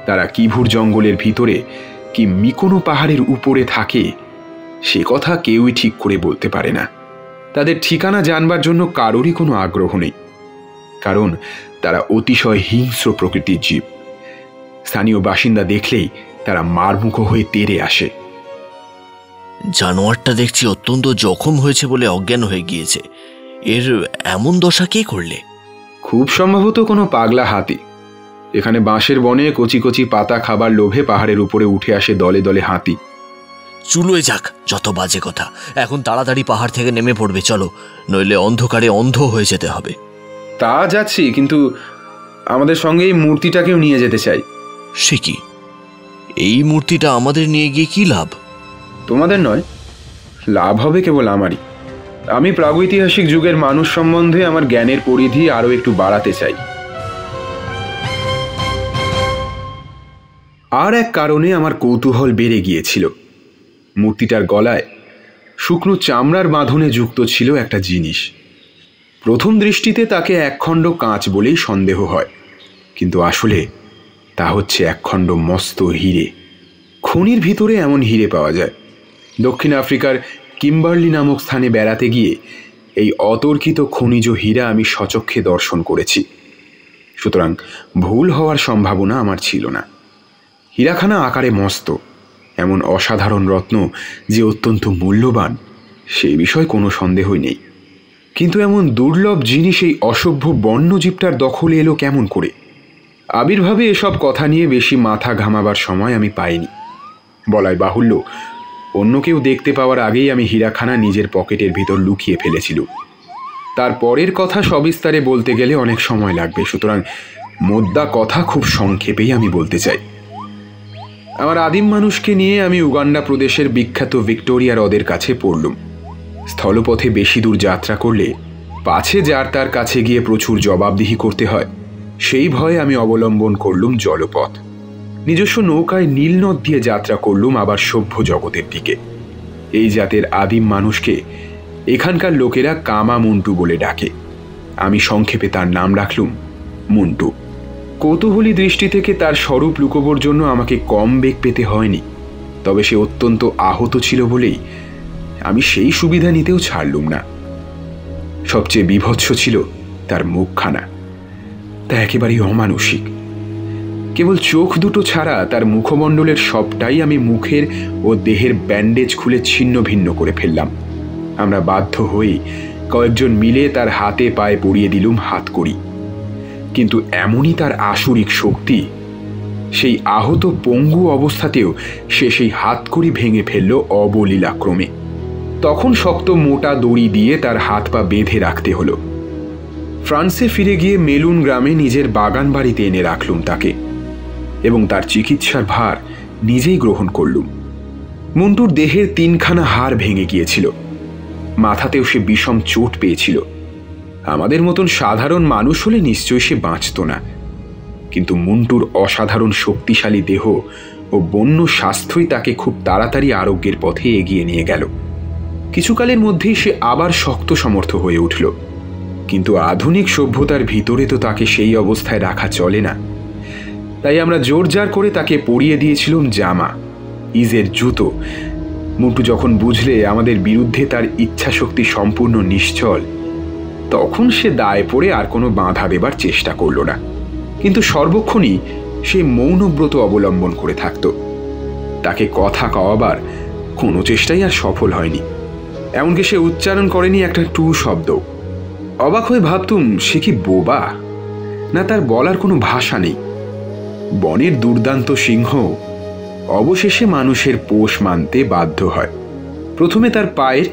তারা কিভুর জঙ্গলের ভিতরে কি মিকোনো পাহাড়ের উপরে থাকে সে কথা কেউই ঠিক করে বলতে পারে না। তাদের ঠিকানা জানবার জন্য কারোরই কোনো আগ্রহ নেই, কারণ তারা অতিশয় হিংস্র প্রকৃতির জীব। স্থানীয় বাসিন্দা দেখলেই তারা মারমুখো হয়ে তেড়ে আসে। জানোয়ারটা দেখছি অত্যন্ত জখম হয়েছে বলে অজ্ঞান হয়ে গিয়েছে। এর এমন দশা কে করলে? খুব সম্ভবত কোনো পাগলা হাতি। এখানে বাঁশের বনে কচি কচি পাতা খাবার লোভে পাহাড়ের উপরে উঠে আসে দলে দলে হাতি। চুলোয় যাক, যত বাজে কথা। এখন তাড়াতাড়ি পাহাড় থেকে নেমে পড়বে, চলো, নইলে অন্ধকারে অন্ধ হয়ে যেতে হবে। তা যাচ্ছি, কিন্তু আমাদের সঙ্গে এই মূর্তিটাকেও নিয়ে যেতে চাই। সে কি? এই মূর্তিটা আমাদের নিয়ে গিয়ে কি লাভ? তোমাদের নয়, লাভ হবে কেবল আমারই। আমি প্রাগৈতিহাসিক যুগের মানুষ সম্বন্ধে আমার জ্ঞানের পরিধি আরও একটু বাড়াতে চাই। আর এক কারণে আমার কৌতূহল বেড়ে গিয়েছিল। মূর্তিটার গলায় শুকনো চামড়ার বাঁধনে যুক্ত ছিল একটা জিনিস। প্রথম দৃষ্টিতে তাকে একখণ্ড কাঁচ বলেই সন্দেহ হয়, কিন্তু আসলে তা হচ্ছে একখণ্ড মস্ত হিরে। খনির ভিতরে এমন হিরে পাওয়া যায়। দক্ষিণ আফ্রিকার কিম্বার্লি নামক স্থানে বেড়াতে গিয়ে এই অতর্কিত খনিজ হীরা আমি সচক্ষে দর্শন করেছি, সুতরাং ভুল হওয়ার সম্ভাবনা আমার ছিল না। হীরাখানা আকারে মস্ত, এমন অসাধারণ রত্ন যে অত্যন্ত মূল্যবান সেই বিষয়ে কোনো সন্দেহই নেই। কিন্তু এমন দুর্লভ জিনিস এই অসভ্য বন্যজীবটার দখলে এলো কেমন করে? আবির্ভাবে এসব কথা নিয়ে বেশি মাথা ঘামাবার সময় আমি পাইনি। বলাই বাহুল্য, অন্য কেউ দেখতে পাওয়ার আগেই আমি হীরাখানা নিজের পকেটের ভিতর লুকিয়ে ফেলেছিল। তার পরের কথা সবিস্তারে বলতে গেলে অনেক সময় লাগবে, সুতরাং মোদ্দা কথা খুব সংক্ষেপেই আমি বলতে চাই। আমার আদিম মানুষকে নিয়ে আমি উগান্ডা প্রদেশের বিখ্যাত ভিক্টোরিয়া হ্রদের কাছে পড়লুম। স্থলপথে বেশি দূর যাত্রা করলে পাছে যার তার কাছে গিয়ে প্রচুর জবাবদিহি করতে হয়, সেই ভয়ে আমি অবলম্বন করলুম জলপথ। নিজস্ব নৌকায় নীলনদ দিয়ে যাত্রা করলুম আবার সভ্য জগতের দিকে। এই জাতের আদিম মানুষকে এখানকার লোকেরা কামা মন্টু বলে ডাকে। আমি সংক্ষেপে তার নাম রাখলুম মন্টু। কৌতূহলী দৃষ্টি থেকে তার স্বরূপ লুকোবার জন্য আমাকে কম বেগ পেতে হয়নি, তবে সে অত্যন্ত আহত ছিল বলেই আমি সেই সুবিধা নিতেও ছাড়লুম না। সবচেয়ে বীভৎস ছিল তার মুখখানা, তা একেবারেই অমানুষিক। কেবল চোখ দুটো ছাড়া তার মুখমণ্ডলের সবটাই আমি মুখের ও দেহের ব্যান্ডেজ খুলে ছিন্ন ভিন্ন করে ফেললাম। আমরা বাধ্য হয়ে কয়েকজন মিলে তার হাতে পায়ে পরিয়ে দিলুম হাতকড়ি। কিন্তু এমনই তার আসুরিক শক্তি, সেই আহত পঙ্গু অবস্থাতেও সে সেই হাতকড়ি ভেঙে ফেলল অবলীলাক্রমে। তখন শক্ত মোটা দড়ি দিয়ে তার হাত পা বেঁধে রাখতে হলো। ফ্রান্সে ফিরে গিয়ে মেলুন গ্রামে নিজের বাগান বাড়িতে এনে রাখলুম তাকে, এবং তার চিকিৎসার ভার নিজেই গ্রহণ করলুম। মন্টুর দেহের 3খানা হাড় ভেঙে গিয়েছিল, মাথাতেও সে বিষম চোট পেয়েছিল। আমাদের মতন সাধারণ মানুষ হলে নিশ্চয়ই সে বাঁচত না, কিন্তু মন্টুর অসাধারণ শক্তিশালী দেহ ও বন্য স্বাস্থ্যই তাকে খুব তাড়াতাড়ি আরোগ্যের পথে এগিয়ে নিয়ে গেল। কিছুকালের মধ্যেই সে আবার শক্ত সমর্থ হয়ে উঠল, কিন্তু আধুনিক সভ্যতার ভিতরে তো তাকে সেই অবস্থায় রাখা চলে না। তাই আমরা জোরজার করে তাকে পরিয়ে দিয়েছিলাম জামা, ইজের জুতো। মন্টু যখন বুঝলে আমাদের বিরুদ্ধে তার ইচ্ছা শক্তি সম্পূর্ণ নিশ্চল, তখন সে দায়ে পড়ে আর কোনো বাধা দেবার চেষ্টা করল না, কিন্তু সর্বক্ষণই সে মৌনব্রত অবলম্বন করে থাকত। তাকে কথা কওয়াবার কোনো চেষ্টাই আর সফল হয়নি, এমনকি সে উচ্চারণ করেনি একটা টু শব্দ। অবাক হয়ে ভাবতুম সে কি বোবা, না তার বলার কোনো ভাষা নেই। বনের দুর্দান্ত সিংহ অবশেষে মানুষের পোষ মানতে বাধ্য হয়। প্রথমে তার পায়ের,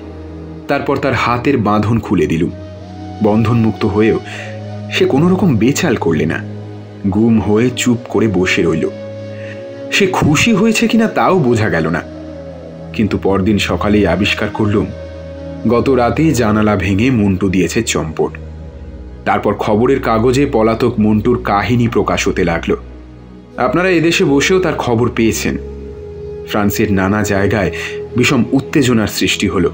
তারপর তার হাতের বাঁধন খুলে দিলুম। বন্ধনমুক্ত হয়েও সে কোনো রকম বেচাল করলে না, গুম হয়ে চুপ করে বসে রইল। সে খুশি হয়েছে কিনা তাও বোঝা গেল না, কিন্তু পরদিন সকালেই আবিষ্কার করলুম গত রাতেই জানালা ভেঙে মন্টু দিয়েছে চম্পট। তারপর খবরের কাগজে পলাতক মন্টুর কাহিনী প্রকাশ হতে লাগলো। আপনারা এদেশে বসেও তার খবর পেয়েছেন। ফ্রান্সের নানা জায়গায় বিষম উত্তেজনার সৃষ্টি হলো।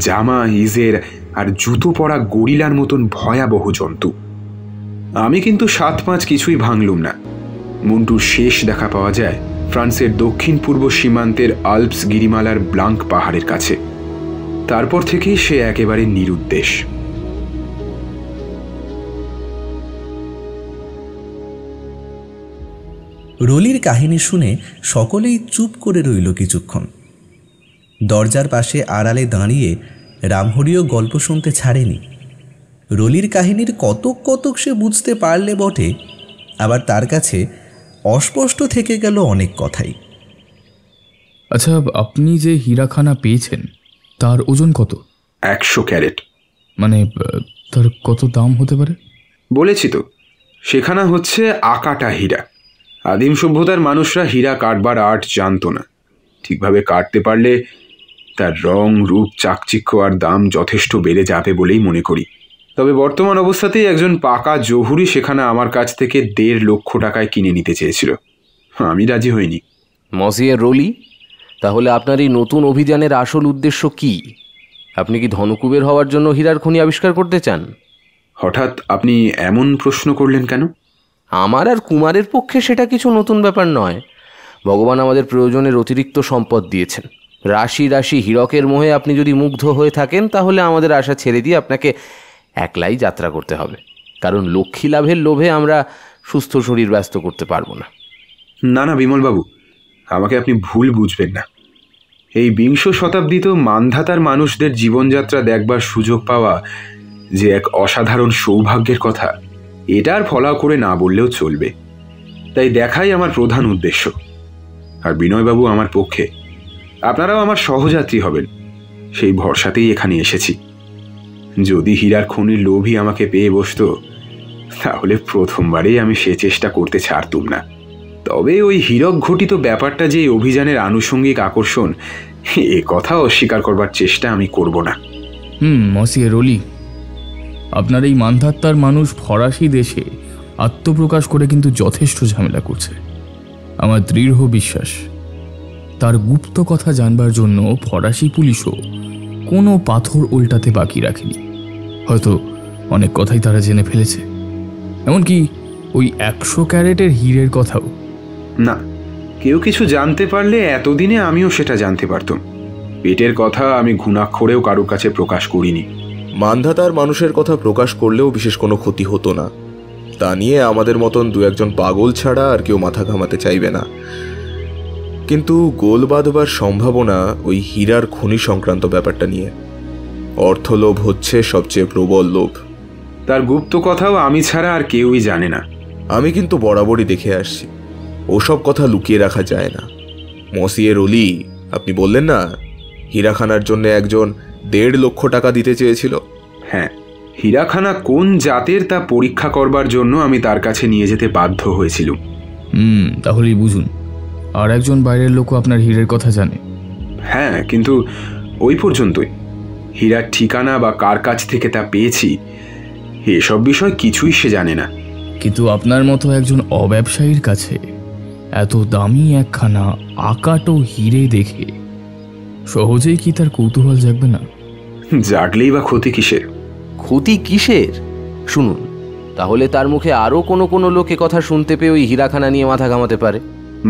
জামা, ইজের আর জুতো পরা গরিলার মতন ভয়াবহ জন্তু। আমি কিন্তু 7-5 কিছুই ভাঙলুম না। মন্টুর শেষ দেখা পাওয়া যায় ফ্রান্সের দক্ষিণ পূর্ব সীমান্তের আল্পস গিরিমালার ব্লাঙ্ক পাহাড়ের কাছে। তারপর থেকেই সে একেবারে নিরুদ্দেশ। রলির কাহিনী শুনে সকলেই চুপ করে রইল কিছুক্ষণ। দরজার পাশে আড়ালে দাঁড়িয়ে রামহরিও গল্প শুনতে ছাড়েনি। রলির কাহিনীর কতক কতক সে বুঝতে পারলে বটে, আবার তার কাছে অস্পষ্ট থেকে গেল অনেক কথাই। আচ্ছা, আপনি যে হীরাখানা পেয়েছেন তার ওজন কত? 100 ক্যারেট। মানে তার কত দাম হতে পারে? বলেছি তো, সেখানা হচ্ছে আকাটা হীরা। আদিম সভ্যতার মানুষরা হীরা কাটবার আর্ট জানতো না। ঠিকভাবে কাটতে পারলে তার রং, রূপ, চাকচিক্য আর দাম যথেষ্ট বেড়ে যাবে বলেই মনে করি। তবে বর্তমান অবস্থাতেই একজন পাকা জহুরি সেখানে আমার কাছ থেকে 1.5 লক্ষ টাকায় কিনে নিতে চেয়েছিল। আমি রাজি হইনি। মসিয়ে রলি, তাহলে আপনার এই নতুন অভিযানের আসল উদ্দেশ্য কি? আপনি কি ধনকুবের হওয়ার জন্য হীরার খনি আবিষ্কার করতে চান? হঠাৎ আপনি এমন প্রশ্ন করলেন কেন? আমার আর কুমারের পক্ষে সেটা কিছু নতুন ব্যাপার নয়। ভগবান আমাদের প্রয়োজনের অতিরিক্ত সম্পদ দিয়েছেন। রাশি রাশি হীরকের মোহে আপনি যদি মুগ্ধ হয়ে থাকেন, তাহলে আমাদের আশা ছেড়ে দিয়ে আপনাকে একলাই যাত্রা করতে হবে। কারণ লক্ষ্মী লাভের লোভে আমরা সুস্থ শরীর ব্যস্ত করতে পারবো না। না না বিমলবাবু, আমাকে আপনি ভুল বুঝবেন না। এই 20 শতাব্দীতেও মানধাতার মানুষদের জীবনযাত্রা দেখবার সুযোগ পাওয়া যে এক অসাধারণ সৌভাগ্যের কথা, এটার ফলাও করে না বললেও চলবে। তাই দেখাই আমার প্রধান উদ্দেশ্য। আর বিনয়বাবু আমার পক্ষে, আপনারাও আমার সহযাত্রী হবেন সেই ভরসাতেই এখানে এসেছি। যদি হীরার খনির লোভই আমাকে পেয়ে বসত, তাহলে প্রথমবারেই আমি সে চেষ্টা করতে ছাড়তুম না। তবে ওই হীরক ঘটিত ব্যাপারটা যে অভিযানের আনুষঙ্গিক আকর্ষণ, এ কথা অস্বীকার করবার চেষ্টা আমি করব না। মসিয়ে রলি, আপনার এই মানধাত্তার মানুষ ফরাসি দেশে আত্মপ্রকাশ করে কিন্তু যথেষ্ট ঝামেলা করছে। আমার দৃঢ় বিশ্বাস তার গুপ্ত কথা জানবার জন্য ফরাসি পুলিশও কোনো পাথর উল্টাতে বাকি রাখেনি। হয়তো অনেক কথাই তারা জেনে ফেলেছে, এমনকি ওই 100 ক্যারেটের হীরের কথাও। না, কেউ কিছু জানতে পারলে এতদিনে আমিও সেটা জানতে পারতাম। পেটের কথা আমি ঘুণাক্ষরেও কারোর কাছে প্রকাশ করিনি। মানধাতার মানুষের কথা প্রকাশ করলেও বিশেষ কোনো ক্ষতি হতো না। তা নিয়ে আমাদের মতন 2-1 পাগল ছাড়া আর কেউ মাথা ঘামাতে চাইবে না। কিন্তু গোল বাঁধবার সম্ভাবনা ওই হীরার খনি সংক্রান্ত ব্যাপারটা নিয়ে। অর্থলোভ হচ্ছে সবচেয়ে প্রবল লোভ। তার গুপ্ত কথাও আমি ছাড়া আর কেউই জানে না। আমি কিন্তু বরাবরই দেখে আসছি, ওসব কথা লুকিয়ে রাখা যায় না। মসিয়ে রলি, আপনি বললেন না হীরাখানার জন্য একজন 1.5 লক্ষ টাকা দিতে চেয়েছিল? হ্যাঁ, হীরাখানা কোন জাতের তা পরীক্ষা করবার জন্য আমি তার কাছে নিয়ে যেতে বাধ্য হয়েছিলাম। তাহলেই বুঝুন আর একজন বাইরের লোকও আপনার হীরের কথা জানে। হ্যাঁ, কিন্তু ওই পর্যন্তই। হীরার ঠিকানা বা কার কাছ থেকে তা পেয়েছি, এসব বিষয় কিছুই সে জানে না। কিন্তু আপনার মতো একজন অব্যবসায়ীর কাছে এত দামি একখানা আকাটো হীরে দেখে সহজেই কি তার কৌতূহল জাগবে না? জাগলেই বা ক্ষতি কিসের? ক্ষতি কিসের? শুনুন, তাহলে তার মুখে আরও কোনো লোকে কথা শুনতে পেয়ে ওই হীরাখানা নিয়ে মাথা ঘামাতে পারে।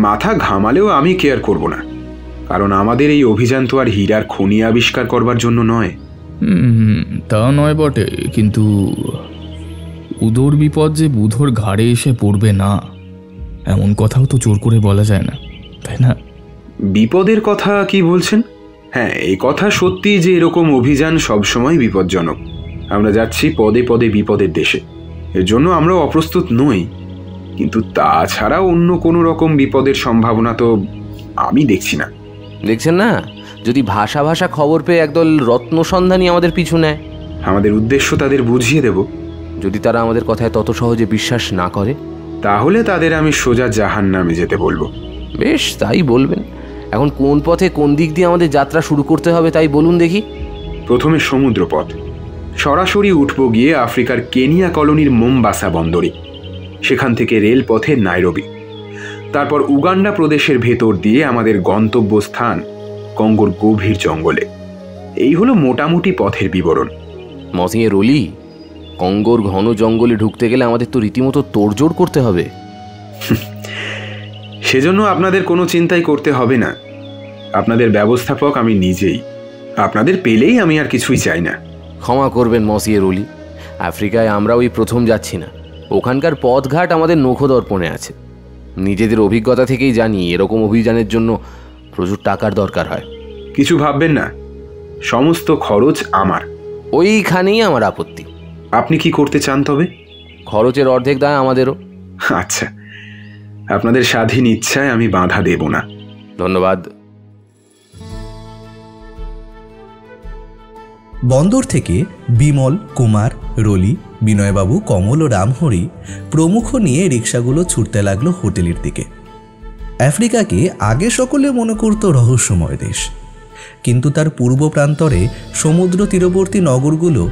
মাথা ঘামালেও আমি কেয়ার করব না, কারণ আমাদের এই অভিযান তো আর হীরার খনি আবিষ্কার করবার জন্য নয়। তা নয় বটে, কিন্তু উদর বিপদ যে বুধোর ঘাড়ে এসে পড়বে না এমন কথাও তো জোর করে বলা যায় না, তাই না? বিপদের কথা কি বলছেন? হ্যাঁ, এই কথা সত্যি যে এরকম অভিযান সবসময় বিপজ্জনক। আমরা যাচ্ছি পদে পদে বিপদের দেশে, এর জন্য আমরা অপ্রস্তুত নই। কিন্তু তাছাড়া অন্য কোনো রকম বিপদের সম্ভাবনা তো আমি দেখছি না। দেখছেন না, যদি ভাষা ভাষা খবর পেয়ে একদল রত্ন সন্ধানী আমাদের পিছু নেয়, আমাদের উদ্দেশ্য তাদের বুঝিয়ে দেব। যদি তারা আমাদের কথায় তত সহজে বিশ্বাস না করে, তাহলে তাদের আমি সোজা জাহান্নামে যেতে বলবো। বেশ, তাই বলবেন। এখন কোন পথে, কোন দিক দিয়ে আমাদের যাত্রা শুরু করতে হবে তাই বলুন দেখি। প্রথমে সমুদ্রপথ। সরাসরি উঠব গিয়ে আফ্রিকার কেনিয়া কলোনির মোমবাসা বন্দরে, সেখান থেকে রেলপথে নাইরোবি, তারপর উগান্ডা প্রদেশের ভেতর দিয়ে আমাদের গন্তব্যস্থান কঙ্গোর গভীর জঙ্গলে। এই হলো মোটামুটি পথের বিবরণ। মসিয়ে রলি, কঙ্গোর ঘন জঙ্গলে ঢুকতে গেলে আমাদের তো রীতিমতো তোড়জোড় করতে হবে। সেজন্য আপনাদের কোনো চিন্তাই করতে হবে না। আপনাদের ব্যবস্থাপক আমি নিজেই। আপনাদের পেলেই আমি আর কিছুই চাই না। ক্ষমা করবেন মসিয়ে রলি, আফ্রিকায় আমরা ওই প্রথম যাচ্ছি না। ওখানকার পথঘাট আমাদের নখদর্পণে আছে। নিজেদের অভিজ্ঞতা থেকেই জানি এরকম অভিযানের জন্য প্রচুর টাকার দরকার হয়। কিছু ভাববেন না, সমস্ত খরচ আমার। ওইখানেই আমার আপত্তি। আপনি কি করতে চান তবে? খরচের অর্ধেক দায় আমাদেরও। আচ্ছা, আপনাদের স্বাধীন ইচ্ছায় আমি বাধা দেব না। ধন্যবাদ। বন্দর থেকে বিমল, কুমার, রলি, বিনয়বাবু, কমল ও রামহরি প্রমুখ নিয়ে রিক্সাগুলো ছুটতে লাগলো হোটেলের দিকে। আফ্রিকাকে আগে সকলে মনে করত রহস্যময় দেশ, কিন্তু তার পূর্ব প্রান্তরে সমুদ্র তীরবর্তী নগরগুলো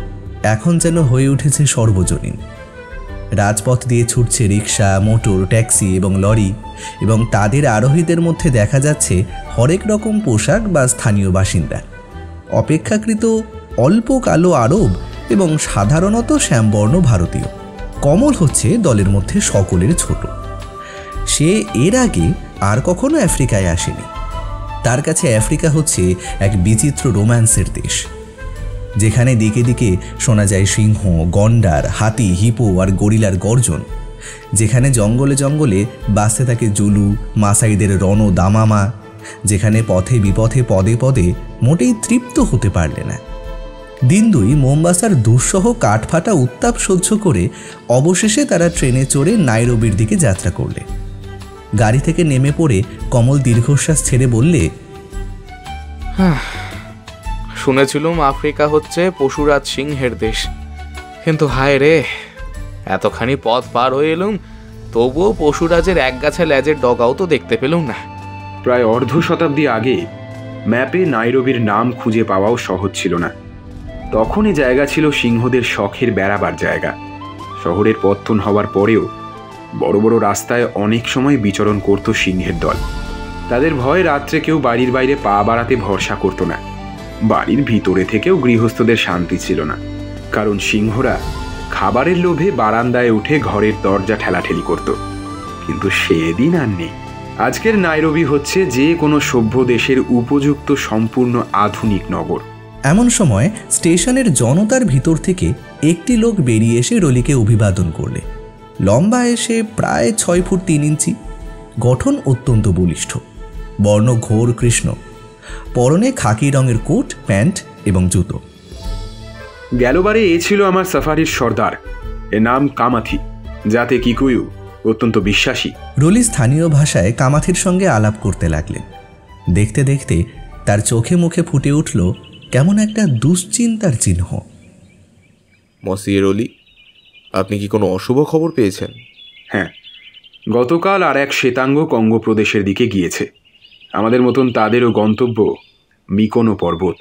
এখন যেন হয়ে উঠেছে সর্বজনীন। রাজপথ দিয়ে ছুটছে রিক্সা, মোটর, ট্যাক্সি এবং লরি, এবং তাদের আরোহীদের মধ্যে দেখা যাচ্ছে হরেক রকম পোশাক বা স্থানীয় বাসিন্দা। অপেক্ষাকৃত অল্প কালো আরব এবং সাধারণত শ্যামবর্ণ ভারতীয়। কমল হচ্ছে দলের মধ্যে সকলের ছোট। সে এর আগে আর কখনো আফ্রিকায় আসেনি। তার কাছে আফ্রিকা হচ্ছে এক বিচিত্র রোম্যান্সের দেশ, যেখানে দিকে দিকে শোনা যায় সিংহ, গন্ডার, হাতি, হিপো আর গরিলার গর্জন, যেখানে জঙ্গলে জঙ্গলে বাসতে থাকে জুলু, মাসাইদের রণ দামামা, যেখানে পথে বিপথে পদে পদে মোটেই তৃপ্ত হতে পারলে না। দিন দুই মোম্বাসার দুঃসহ কাঠফাটা উত্তাপ সহ্য করে অবশেষে তারা ট্রেনে চড়ে নাইরোবির দিকে যাত্রা করলে। গাড়ি থেকে নেমে পড়ে কমল দীর্ঘশ্বাস ছেড়ে বললে, শুনেছিলুম আফ্রিকা হচ্ছে পশুরাজ সিংহের দেশ, কিন্তু হায় রে, এতখানি পথ পার হয়ে এলুম, তবুও পশুরাজের একগাছা লেজের ডগাও তো দেখতে পেলুম না। প্রায় অর্ধ শতাব্দী আগে ম্যাপে নাইরোবির নাম খুঁজে পাওয়াও সহজ ছিল না। তখন এই জায়গা ছিল সিংহদের শখের বেড়াবার জায়গা। শহরের পত্তন হওয়ার পরেও বড় বড় রাস্তায় অনেক সময় বিচরণ করত সিংহের দল। তাদের ভয়ে রাত্রে কেউ বাড়ির বাইরে পা বাড়াতে ভরসা করত না। বাড়ির ভিতরে থেকেও গৃহস্থদের শান্তি ছিল না, কারণ সিংহরা খাবারের লোভে বারান্দায় উঠে ঘরের দরজা ঠেলাঠেলি করত। কিন্তু সেদিন আর নেই। আজকের নাইরোবি হচ্ছে যে কোনো সভ্য দেশের উপযুক্ত সম্পূর্ণ আধুনিক নগর। এমন সময় স্টেশনের জনতার ভিতর থেকে একটি লোক বেরিয়ে এসে রলিকে অভিবাদন করলে। লম্বা এসে প্রায় 6 ফুট 3 ইঞ্চি, গঠন অত্যন্ত বলিষ্ঠ, বর্ণ ঘোর কৃষ্ণ, পরনে খাকি রঙের কোট, প্যান্ট এবং জুতো। গেলবারে এ ছিল আমার সাফারির সর্দার। এর নাম কামাথি, যাতে কিকুয়ু, অত্যন্ত বিশ্বাসী। রলি স্থানীয় ভাষায় কামাথির সঙ্গে আলাপ করতে লাগলেন। দেখতে দেখতে তার চোখে মুখে ফুটে উঠল কেমন একটা দুশ্চিন্তার চিহ্ন। মসিয়ে রলি, আপনি কি কোনো অশুভ খবর পেয়েছেন? হ্যাঁ, গতকাল আর এক শ্বেতাঙ্গ কঙ্গো প্রদেশের দিকে গিয়েছে। আমাদের মতন তাদেরও গন্তব্য মিকোনো পর্বত।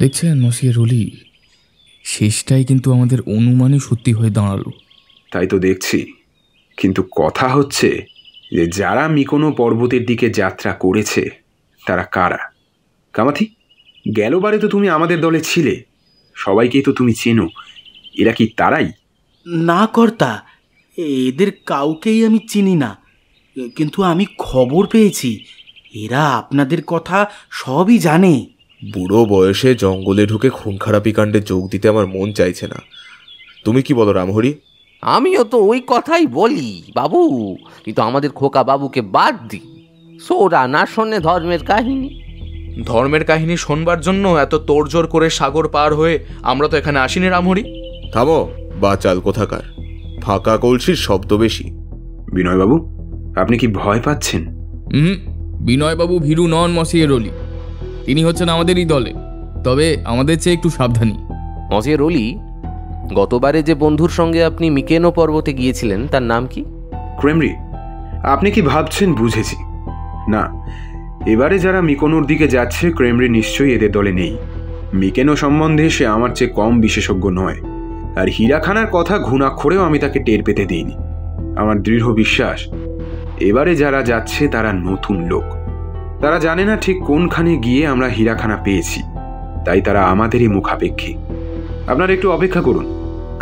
দেখছেন মসিয়ে রলি, শেষটাই কিন্তু আমাদের অনুমানই সত্যি হয়ে দাঁড়ালো। তাই তো দেখছি, কিন্তু কথা হচ্ছে যে যারা মিকোনো পর্বতের দিকে যাত্রা করেছে তারা কারা? কামাথি, গেলবারে তো তুমি আমাদের দলে ছিলে, সবাইকেই তো তুমি চেনো। এরা কি তারাই? না কর্তা, এদের কাউকেই আমি চিনি না, কিন্তু আমি খবর পেয়েছি এরা আপনাদের কথা সবই জানে। বুড়ো বয়সে জঙ্গলে ঢুকে খুন খারাপি কাণ্ডে যোগ দিতে আমার মন চাইছে না। তুমি কি বলো রামহরি? আমিও তো ওই কথাই বলি বাবু, কিন্তু আমাদের খোকা বাবুকে বাদ দিই। সোরা না শোনে ধর্মের কাহিনী। ধর্মের কাহিনী শোনবার জন্য এত তোড়জোড় করে সাগর পার হয়ে আমরা তো এখানে আসিনি রামহরি। থামো বাচাল কোথাকার, ফাঁকা কলসির শব্দ বেশি। বিনয়বাবু, আপনি কি ভয় পাচ্ছেন? বিনয়বাবু ভীরু নন মসিয়ে রলি, তিনি হচ্ছেন আমাদেরই দলে, তবে আমাদের চেয়ে একটু সাবধানী। মসিয়ে রলি, গতবারে যে বন্ধুর সঙ্গে আপনি মিকেনো পর্বতে গিয়েছিলেন তার নাম কি? ক্রেমরি। আপনি কি ভাবছেন বুঝেছি। না, এবারে যারা মিকোনোর দিকে যাচ্ছে ক্রেমরি নিশ্চয়ই এদের দলে নেই। মিকেনো সম্বন্ধে সে আমার চেয়ে কম বিশেষজ্ঞ নয়, আর হীরাখানার কথা ঘুণাক্ষরেও আমি তাকে টের পেতে দিইনি। আমার দৃঢ় বিশ্বাস এবারে যারা যাচ্ছে তারা নতুন লোক। তারা জানে না ঠিক কোনখানে গিয়ে আমরা হীরাখানা পেয়েছি। তাই তারা আমাদেরই মুখাপেক্ষী। আপনারা একটু অপেক্ষা করুন,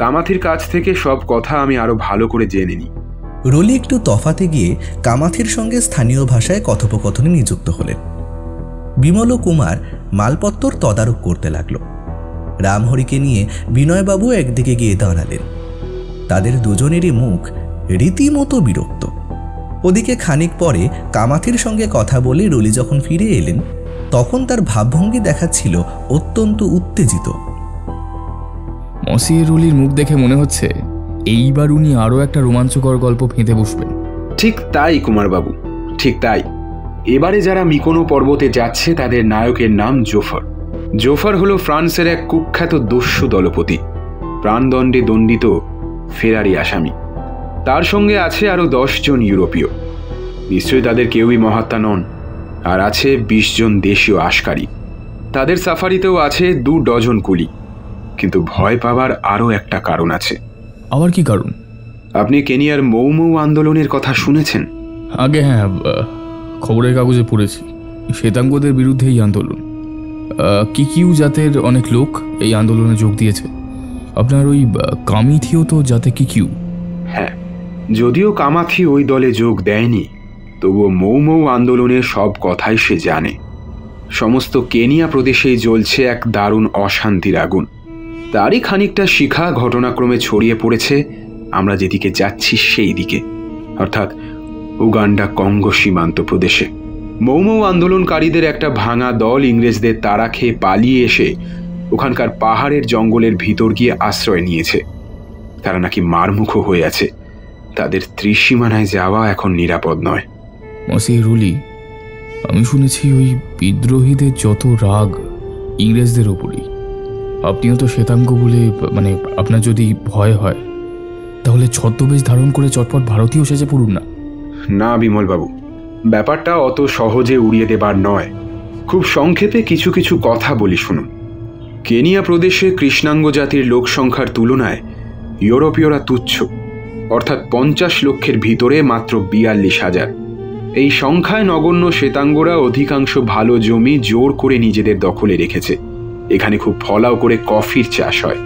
কামাথির কাছ থেকে সব কথা আমি আরো ভালো করে জেনে নিই। রলি একটু তফাতে গিয়ে কামাথির সঙ্গে স্থানীয় ভাষায় কথোপকথনে নিযুক্ত হলেন। বিমল ও কুমার মালপত্তর তদারক করতে লাগল। রামহরিকে নিয়ে বিনয়বাবু একদিকে গিয়ে দাঁড়ালেন। তাদের দুজনেরই মুখ রীতিমতো বিরক্ত। ওদিকে খানিক পরে কামাথির সঙ্গে কথা বলে রলি যখন ফিরে এলেন, তখন তার ভাবভঙ্গি দেখাচ্ছিল অত্যন্ত উত্তেজিত। মসিয়ে রুলির মুখ দেখে মনে হচ্ছে এইবার উনি আরও একটা রোমাঞ্চকর গল্প ফেঁদে বসবেন। ঠিক তাই কুমারবাবু, ঠিক তাই। এবারে যারা মিকোনো পর্বতে যাচ্ছে তাদের নায়কের নাম জোফার। জোফার হলো ফ্রান্সের এক কুখ্যাত দস্যু দলপতি, প্রাণদণ্ডে দণ্ডিত ফেরারি আসামি। তার সঙ্গে আছে আরো 10 জন ইউরোপীয়। নিশ্চয়ই তাদের কেউই মহাত্মা নন। আর আছে 20 জন দেশীয় আশকারী। তাদের সাফারিতেও আছে 2 ডজন কুলি। কিন্তু ভয় পাবার আরও একটা কারণ আছে। আবার কি কারণ? আপনি কেনিয়ার মৌ মৌ আন্দোলনের কথা শুনেছেন? আগে হ্যাঁ, খবরের কাগজে পড়েছি। শ্বেতাঙ্গদের বিরুদ্ধে এই আন্দোলন। কিকিউ জাতের অনেক লোক এই আন্দোলনে যোগ দিয়েছে। আপনার ওই কামিথিও তো জাতে কিকিউ। হ্যাঁ, যদিও কামাথি ওই দলে যোগ দেয়নি, তবুও মৌ মৌ আন্দোলনের সব কথাই সে জানে। সমস্ত কেনিয়া প্রদেশেই জ্বলছে এক দারুণ অশান্তির আগুন। তারই খানিকটা শিখা ঘটনাক্রমে ছড়িয়ে পড়েছে আমরা যেদিকে যাচ্ছি সেই দিকে, অর্থাৎ উগান্ডা কঙ্গো সীমান্ত প্রদেশে। মৌ মৌ আন্দোলনকারীদের একটা ভাঙা দল ইংরেজদের তাড়া খেয়ে পালিয়ে এসে ওখানকার পাহাড়ের জঙ্গলের ভিতর গিয়ে আশ্রয় নিয়েছে। তারা নাকি মারমুখো হয়ে আছে। তাদের ত্রিসীমানায় যাওয়া এখন নিরাপদ নয়। মসিয়ে রুলি, আমি শুনেছি ওই বিদ্রোহীদের যত রাগ ইংরেজদের ওপরই। আপনিও তো শ্বেতাঙ্গ বলে, মানে আপনার যদি ভয় হয় তাহলে ছদ্মবেশ ধারণ করে চটপট ভারতীয় সেজে পড়ুন না। না বিমলবাবু, ব্যাপারটা অত সহজে উড়িয়ে দেবার নয়। খুব সংক্ষেপে কিছু কিছু কথা বলি শুনুন। কেনিয়া প্রদেশে কৃষ্ণাঙ্গ জাতির লোক সংখ্যার তুলনায় ইউরোপীয়রা তুচ্ছ, অর্থাৎ 50 লক্ষের ভিতরে মাত্র 42,000। এই সংখ্যায় নগণ্য শ্বেতাঙ্গরা অধিকাংশ ভালো জমি জোর করে নিজেদের দখলে রেখেছে। এখানে খুব ফলাও করে কফির চাষ হয়।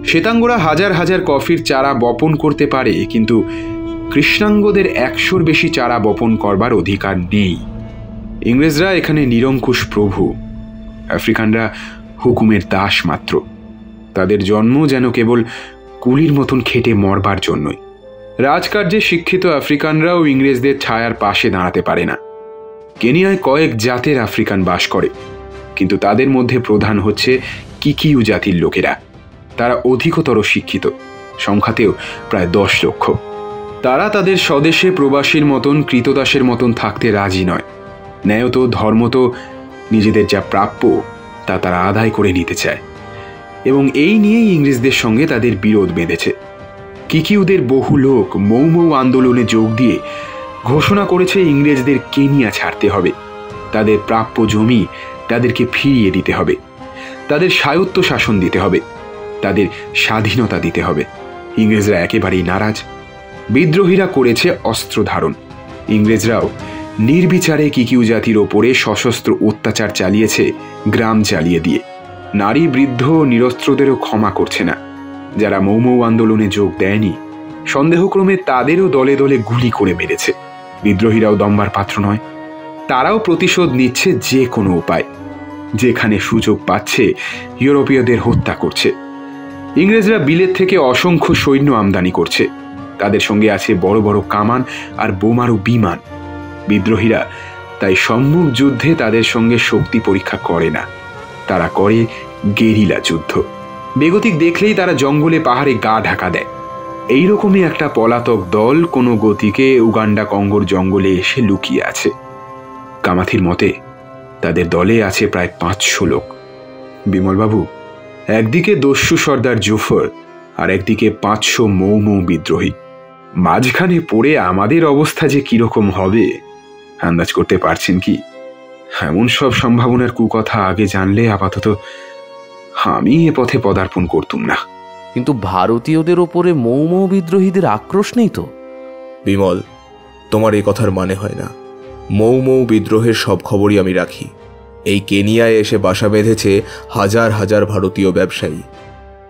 শ্বেতাঙ্গরা হাজার হাজার কফির চারা বপন করতে পারে, কিন্তু কৃষ্ণাঙ্গদের 100-র বেশি চারা বপন করবার অধিকার নেই। ইংরেজরা এখানে নিরঙ্কুশ প্রভু, আফ্রিকানরা হুকুমের দাস মাত্র। তাদের জন্ম যেন কেবল কুলির মতন খেটে মরবার জন্যই। রাজকার্যে শিক্ষিত আফ্রিকানরাও ইংরেজদের ছায়ার পাশে দাঁড়াতে পারে না। কেনিয়ায় কয়েক জাতের আফ্রিকান বাস করে, কিন্তু তাদের মধ্যে প্রধান হচ্ছে কিকিউ জাতির লোকেরা। তারা অধিকতর শিক্ষিত, সংখ্যাতেও প্রায় 10 লক্ষ। তারা তাদের স্বদেশে প্রবাসীর মতন কৃতদাসের মতন থাকতে রাজি নয়। ন্যায়ত ধর্মত নিজেদের যা প্রাপ্য তা তারা আদায় করে নিতে চায়, এবং এই নিয়েই ইংরেজদের সঙ্গে তাদের বিরোধ বেঁধেছে। কিকিউদের বহু লোক মৌ মৌ আন্দোলনে যোগ দিয়ে ঘোষণা করেছে ইংরেজদের কেনিয়া ছাড়তে হবে। তাদের প্রাপ্য জমি তাদেরকে ফিরিয়ে দিতে হবে, তাদের স্বায়ত্ত শাসন দিতে হবে, তাদের স্বাধীনতা দিতে হবে। ইংরেজরা একেবারেই নারাজ। বিদ্রোহীরা করেছে অস্ত্র ধারণ। ইংরেজরাও নির্বিচারে কিকিউ জাতির ওপরে সশস্ত্র অত্যাচার চালিয়েছে, গ্রাম জ্বালিয়ে দিয়ে। নারী বৃদ্ধ নিরস্ত্রদেরও ক্ষমা করছে না। যারা মৌ মৌ আন্দোলনে যোগ দেয়নি, সন্দেহক্রমে তাদেরও দলে দলে গুলি করে মেরেছে। বিদ্রোহীরাও দম্বার পাত্র নয়। তারাও প্রতিশোধ নিচ্ছে যে কোনো উপায়। যেখানে সুযোগ পাচ্ছে ইউরোপীয়দের হত্যা করছে। ইংরেজরা বিলেত থেকে অসংখ্য সৈন্য আমদানি করছে। তাদের সঙ্গে আছে বড় বড় কামান আর বোমারু বিমান। বিদ্রোহীরা তাই সম্মুখ যুদ্ধে তাদের সঙ্গে শক্তি পরীক্ষা করে না। তারা করে গেরিলা যুদ্ধ। বেগতিক দেখলেই তারা জঙ্গলে পাহাড়ে গা ঢাকা দেয়। এইরকমই একটা পলাতক দল কোনো গতিকে উগান্ডা কঙ্গোর জঙ্গলে এসে লুকিয়ে আছে। কামাথির মতে তাদের দলে আছে প্রায় 500 লোক। বিমলবাবু, একদিকে দস্যু সর্দার জোফার আর একদিকে 500 মৌ মৌ বিদ্রোহী। মাঝখানে পড়ে আমাদের অবস্থা যে কিরকম হবে আন্দাজ করতে পারছেন কি? এমন সব সম্ভাবনার কুকথা আগে জানলে আপাতত আমি এ পথে পদার্পণ করতুম না। কিন্তু ভারতীয়দের ওপরে মৌ মৌ বিদ্রোহীদের আক্রোশ নেই তো? বিমল, তোমার এ কথার মানে হয় না। মৌ মৌ বিদ্রোহের সব খবরই আমি রাখি। এই কেনিয়ায় এসে বাসা বেঁধেছে হাজার হাজার ভারতীয় ব্যবসায়ী।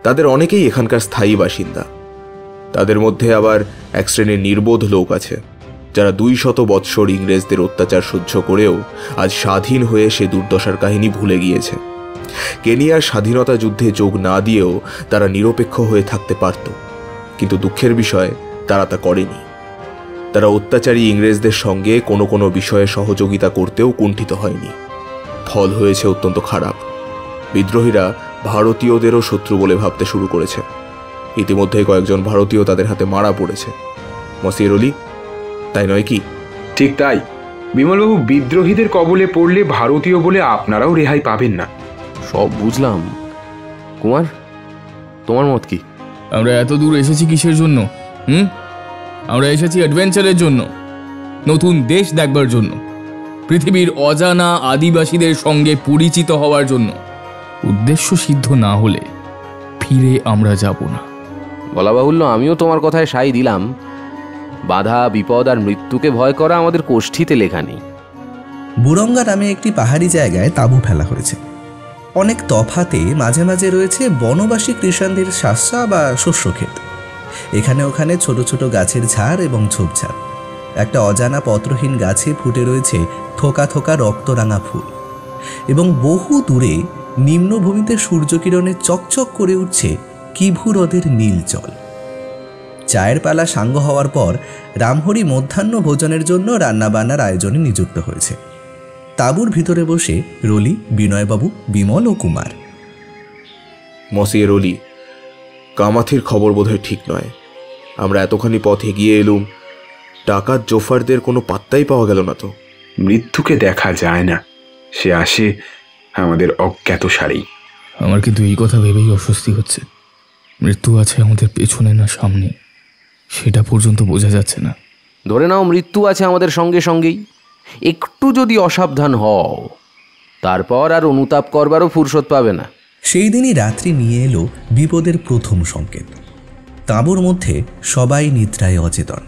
তাদের অনেকেই এখানকার স্থায়ী বাসিন্দা। তাদের মধ্যে আবার এক শ্রেণীর নির্বোধ লোক আছে, যারা 200 বৎসর ইংরেজদের অত্যাচার সহ্য করেও আজ স্বাধীন হয়ে সে দুর্দশার কাহিনী ভুলে গিয়েছে। কেনিয়ার স্বাধীনতা যুদ্ধে যোগ না দিয়েও তারা নিরপেক্ষ হয়ে থাকতে পারত, কিন্তু দুঃখের বিষয় তারা তা করেনি। তারা অত্যাচারী ইংরেজদের সঙ্গে কোনো কোনো বিষয়ে সহযোগিতা করতেও কুণ্ঠিত হয়নি। ফল হয়েছে অত্যন্ত খারাপ। বিদ্রোহীরা ভারতীয়দেরও শত্রু বলে ভাবতে শুরু করেছে। ইতিমধ্যে কয়েকজন ভারতীয় তাদের হাতে মারা পড়েছে। মসির অলি, তাই নয় কি? ঠিক তাই বিমলবাবু, বিদ্রোহীদের কবলে পড়লে ভারতীয় বলে আপনারাও রেহাই পাবেন না। সব বুঝলাম। কুমার, তোমার মত কি? আমরা এত দূর এসেছি কিসের জন্য? আমরা এসেছি অ্যাডভেঞ্চারের জন্য, নতুন দেশ দেখবার জন্য, পৃথিবীর অজানা আদিবাসীদের সঙ্গে পরিচিত হওয়ার জন্য। উদ্দেশ্য সিদ্ধ না হলে ফিরে আমরা যাব না। বলা বাহুল্য, আমিও তোমার কথায় সাই দিলাম। বাধা, বিপদ আর মৃত্যুকে ভয় করা আমাদের কোষ্ঠীতে লেখা নেই। বুরঙ্গা নামে একটি পাহাড়ি জায়গায় তাঁবু ফেলা হয়েছে। অনেক তফাতে মাঝে মাঝে রয়েছে বনবাসী কৃষাণদের শাসা বা শস্যক্ষেত। এখানে ওখানে ছোট ছোট গাছের ঝাড় এবং ঝোপঝাড়। একটা অজানা পত্রহীন গাছে ফুটে রয়েছে থোকা থোকা রক্তরাঙা ফুল, এবং বহু দূরে নিম্নভূমিতে সূর্যকিরণে চকচক করে উঠছে কিভু হ্রদের নীল জল। চায়ের পালা সাঙ্গ হওয়ার পর রামহরি মধ্যাহ্ন ভোজনের জন্য রান্নাবান্নার আয়োজনে নিযুক্ত হয়েছে। তাঁবুর ভিতরে বসে রলি, বিনয়বাবু, বিমল ও কুমার। মসির অলি, কামাথির খবর বোধহয় ঠিক নয়। আমরা এতখানি পথ এগিয়ে এলুম, ডাকাত জোফারদের কোনো পাত্তাই পাওয়া গেল না তো। মৃত্যুকে দেখা যায় না, সে আসে আমাদের অজ্ঞাত সারেই। আমার কিন্তু এই কথা ভেবেই অস্বস্তি হচ্ছে। মৃত্যু আছে আমাদের পেছনে না সামনে, সেটা পর্যন্ত বোঝা যাচ্ছে না। ধরে নাও মৃত্যু আছে আমাদের সঙ্গে সঙ্গেই। একটু যদি অসাবধান হও, তারপর আর অনুতাপ করবারও ফুরসত পাবে না। সেই দিনই রাত্রি নিয়ে এলো বিপদের প্রথম সংকেত। তাঁবুর মধ্যে সবাই নিদ্রায় অচেতন।